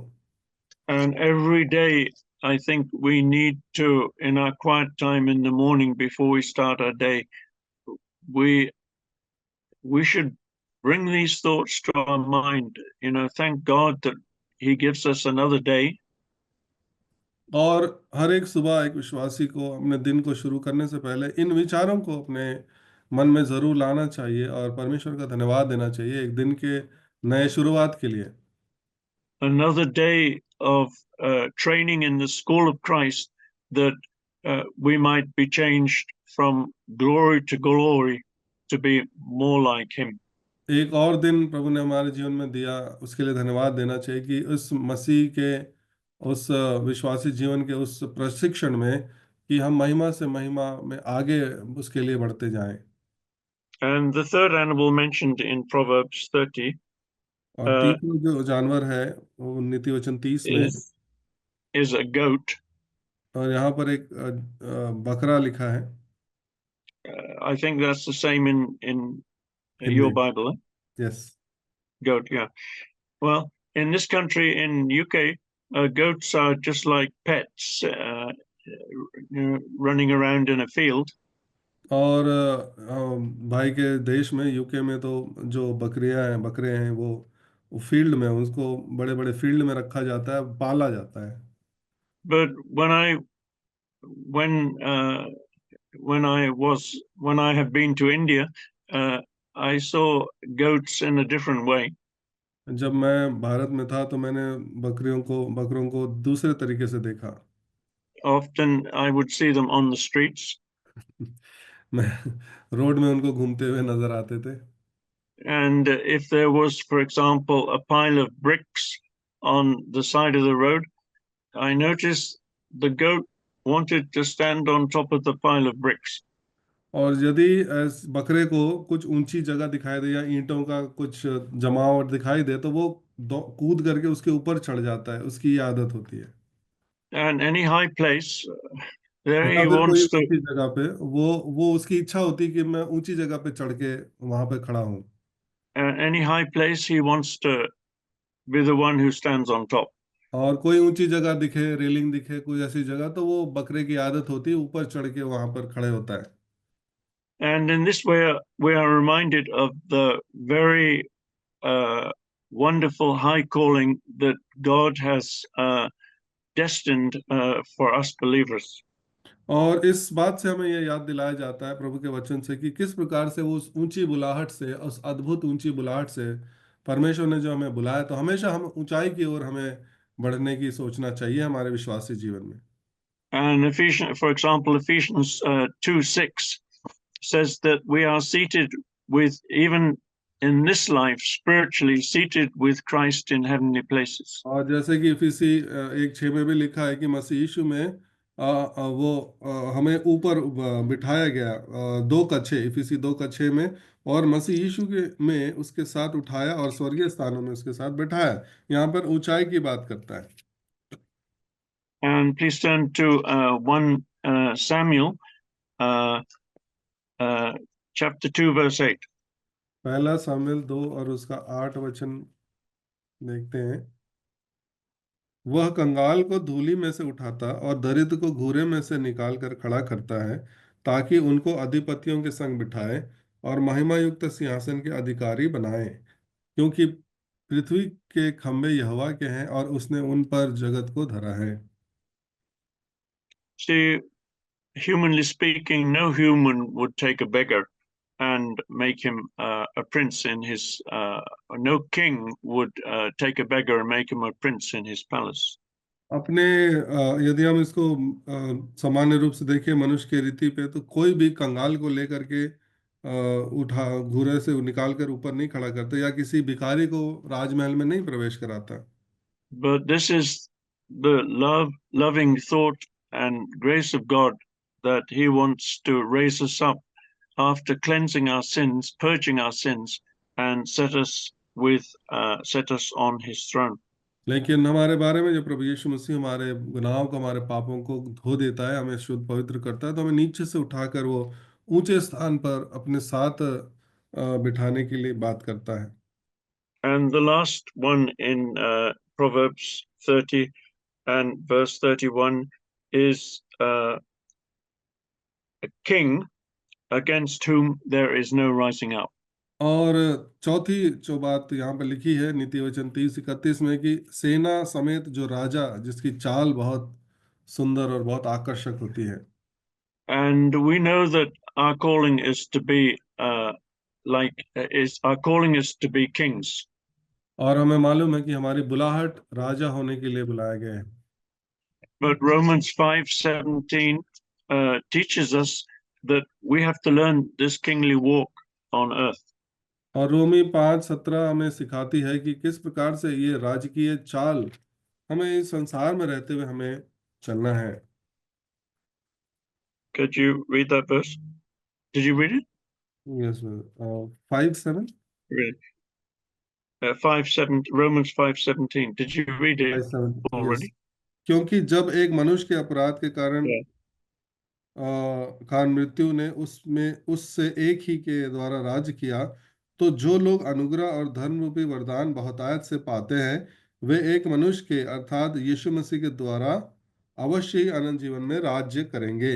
And every day, I think we need to, in our quiet time in the morning before we start our day, we should bring these thoughts to our mind. Thank God that He gives us another day. और हर एक सुबह एक विश्वासी को अपने दिन को शुरू करने से पहले इन विचारों को अपने मन में जरूर लाना चाहिए और परमेश्वर का धन्यवाद देना चाहिए एक दिन के नए शुरुआत के लिए। Another day of training in the school of Christ, that we might be changed from glory to glory to be more like Him. एक और दिन प्रभु ने हमारे जीवन में दिया, उसके लिए धन्यवाद देना चाहिए कि उस मसीह के उस विश्वासी जीवन के उस प्रशिक्षण में कि हम महिमा से महिमा में आगे उसके लिए बढ़ते जाएं। And the third animal mentioned in Proverbs 30 और तीसरा जो जानवर है वो नीति वचन 30 में is a goat. और यहाँ पर एक बकरा लिखा है। I think that's the same in your Bible. Yes. Goat, yeah. Well, in this country, in UK, goats are just like pets, running around in a field. और भाई के देश में यूके में तो जो बकरे हैं वो फील्ड में, उसको बड़े बड़े फील्ड में रखा जाता है, पाला जाता है। But when I have been to India, I saw goats in a different way. जब मैं भारत में था तो मैंने बकरों को दूसरे तरीके से देखा। Often I would see them on the streets. मैं रोड में उनको घूमते हुए नजर आते थे। And if there was, for example, a pile of bricks on the side of the road, I noticed the goat wanted to stand on top of the pile of bricks. और यदि बकरे को कुछ ऊंची जगह दिखाई दे या ईंटों का कुछ जमावट दिखाई दे तो वो कूद करके उसके ऊपर चढ़ जाता है, उसकी ये आदत होती है। And any high place, there या he फिर कोई wants to, ऊंची जगह पे वो उसकी इच्छा होती है कि मैं ऊंची जगह पे चढ़ के वहां पे खड़ा हूँ। any high place, he wants to be the one who stands on top. और कोई ऊंची जगह दिखे, रेलिंग दिखे, कोई ऐसी जगह, तो वो बकरे की आदत होती है ऊपर चढ़ के वहां पर खड़े होता है। And in this way, we are reminded of the very wonderful high calling that God has destined for us believers. और इस बात से हमें यह याद दिलाया जाता है प्रभु के वचन से कि किस प्रकार से वो उस ऊंची बुलाहट से, उस अद्भुत ऊंची बुलाहट से परमेश्वर ने जो हमें बुलाया, तो हमेशा हम ऊंचाई की ओर हमें बढ़ने की सोचना चाहिए हमारे विश्वासी जीवन में। And Ephesians, for example, Ephesians 2:6 says that we are seated with, even in this life, spiritually seated with Christ in heavenly places. और जैसे कि इफिसी 1:6 में भी लिखा है कि मसीह यीशु में हमें ऊपर बिठाया गया, 2:6, इफिसी 2:6 में, और मसीह यीशु के में उसके साथ उठाया और स्वर्गीय स्थानों में उसके साथ बैठाया। यहाँ पर ऊंचाई की बात करता है। And please turn to 1 Samuel chapter 2 verse 8. पहला सामुएल 2 और उसका 8 वचन देखते हैं। वह कंगाल को धूलि में से उठाता और दरिद्र को घूरे में से निकाल कर खड़ा करता है, ताकि उनको अधिपतियों के संग बिठाए और महिमा युक्त सिंहासन के अधिकारी बनाए, क्योंकि पृथ्वी के खंभे यहोवा के हैं और उसने उन पर जगत को धरा है। See, humanly speaking, no human would take a beggar and make him a prince in his, no king would take a beggar and make him a prince in his palace. अपने यदि हम इसको सामान्य रूप से देखें मनुष्य के रीति पे, तो कोई भी कंगाल को लेकर के उठा घूरे से निकाल कर ऊपर नहीं खड़ा करता, या किसी भिखारी को राजमहल में नहीं प्रवेश कराता। But this is the loving thought and grace of God, that he wants to raise us up after cleansing our sins, purging our sins, and set us on his throne. लेकिन हमारे बारे में जो प्रभु यीशु मसीह हमारे गुनाहों को, हमारे पापों को धो देता है, हमें शुद्ध पवित्र करता है, तो हमें नीचे से उठाकर वो ऊंचे स्थान पर अपने साथ बिठाने के लिए बात करता है। And the last one in Proverbs 30 and verse 31 is a king against whom there is no rising up. और चौथी जो बात यहाँ पर लिखी है नीति वचन 30-31 में कि सेना समेत जो राजा जिसकी चाल बहुत सुंदर और बहुत आकर्षक होती है। And we know that our calling is to be our calling is to be kings. और हमें मालूम है कि हमारी बुलाहट राजा होने के लिए बुलाया गया है। But Romans 5:17 teaches us that we have to learn this kingly walk on earth. और रोमी 5:17 हमें सिखाती है कि किस प्रकार से ये राजकीय चाल हमें इस संसार में रहते हुए हमें चलना है। Could you read that verse? Did you read it? Yes, 5:7. Really? 5:7 Romans 5:17. Did you read it 5:7, already? yes. क्योंकि जब एक मनुष्य के अपराध के कारण Yeah. कारण मृत्यु ने उससे एक ही के द्वारा राज्य किया, तो जो लोग अनुग्रह और धर्म रूपी वरदान बहुतायत से पाते हैं वे एक मनुष्य के अर्थात यीशु मसीह के द्वारा अवश्य ही अनंत जीवन में राज्य करेंगे।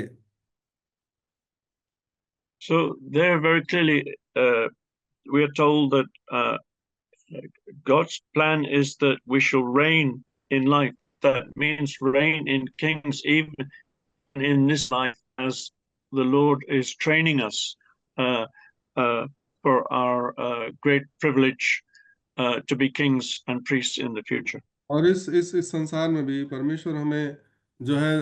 So there very clearly we are told that God's plan is that we shall reign in life. That means reign in kings even in this life as the Lord is training us for our great privilege to be kings and priests in the future. और इस संसार में भी परमेश्वर हमें जो है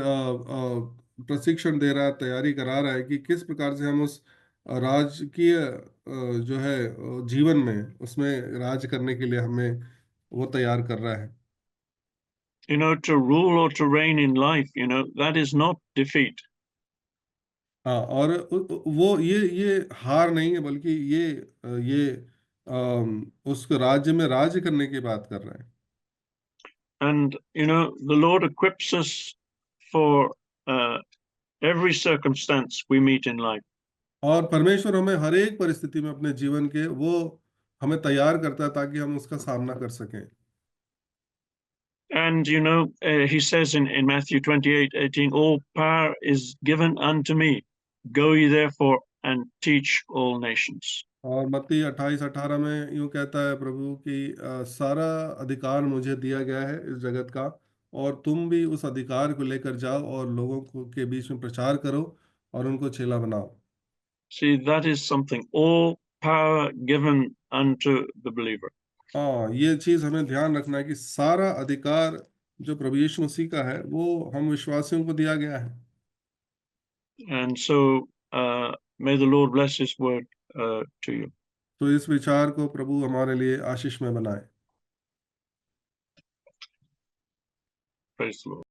प्रशिक्षण दे रहा है, तैयारी करा रहा है कि किस प्रकार से हम उस राजकीय जो है जीवन में उसमें राज करने के लिए हमें वो तैयार कर रहा है। You know, to rule or to reign in life, you know, that is not defeat. हाँ, और वो ये हार नहीं है, बल्कि ये उस राज्य में राज्य करने की बात कर रहा है। And you know, the Lord equips us for every circumstance we meet in life. और परमेश्वर हमें हर एक परिस्थिति में अपने जीवन के वो हमें तैयार करता है ताकि हम उसका सामना कर सकें। And you know, he says in Matthew 28:18, all power is given unto me. Go ye therefore and teach all nations. और मत्ती 28-18 में यूं कहता है प्रभु कि सारा अधिकार मुझे दिया गया है इस जगत का, और तुम भी उस अधिकार को लेकर जाओ और लोगों को के बीच में प्रचार करो और उनको चेला बनाओ। See, that is something, all power given unto the believer. हाँ, ये चीज हमें ध्यान रखना है कि सारा अधिकार जो प्रभु यीशु मसीह का है वो हम विश्वासियों को दिया गया है। And so may the Lord bless his word to you. तो इस विचार को प्रभु हमारे लिए आशीष में बनाए। Praise the Lord.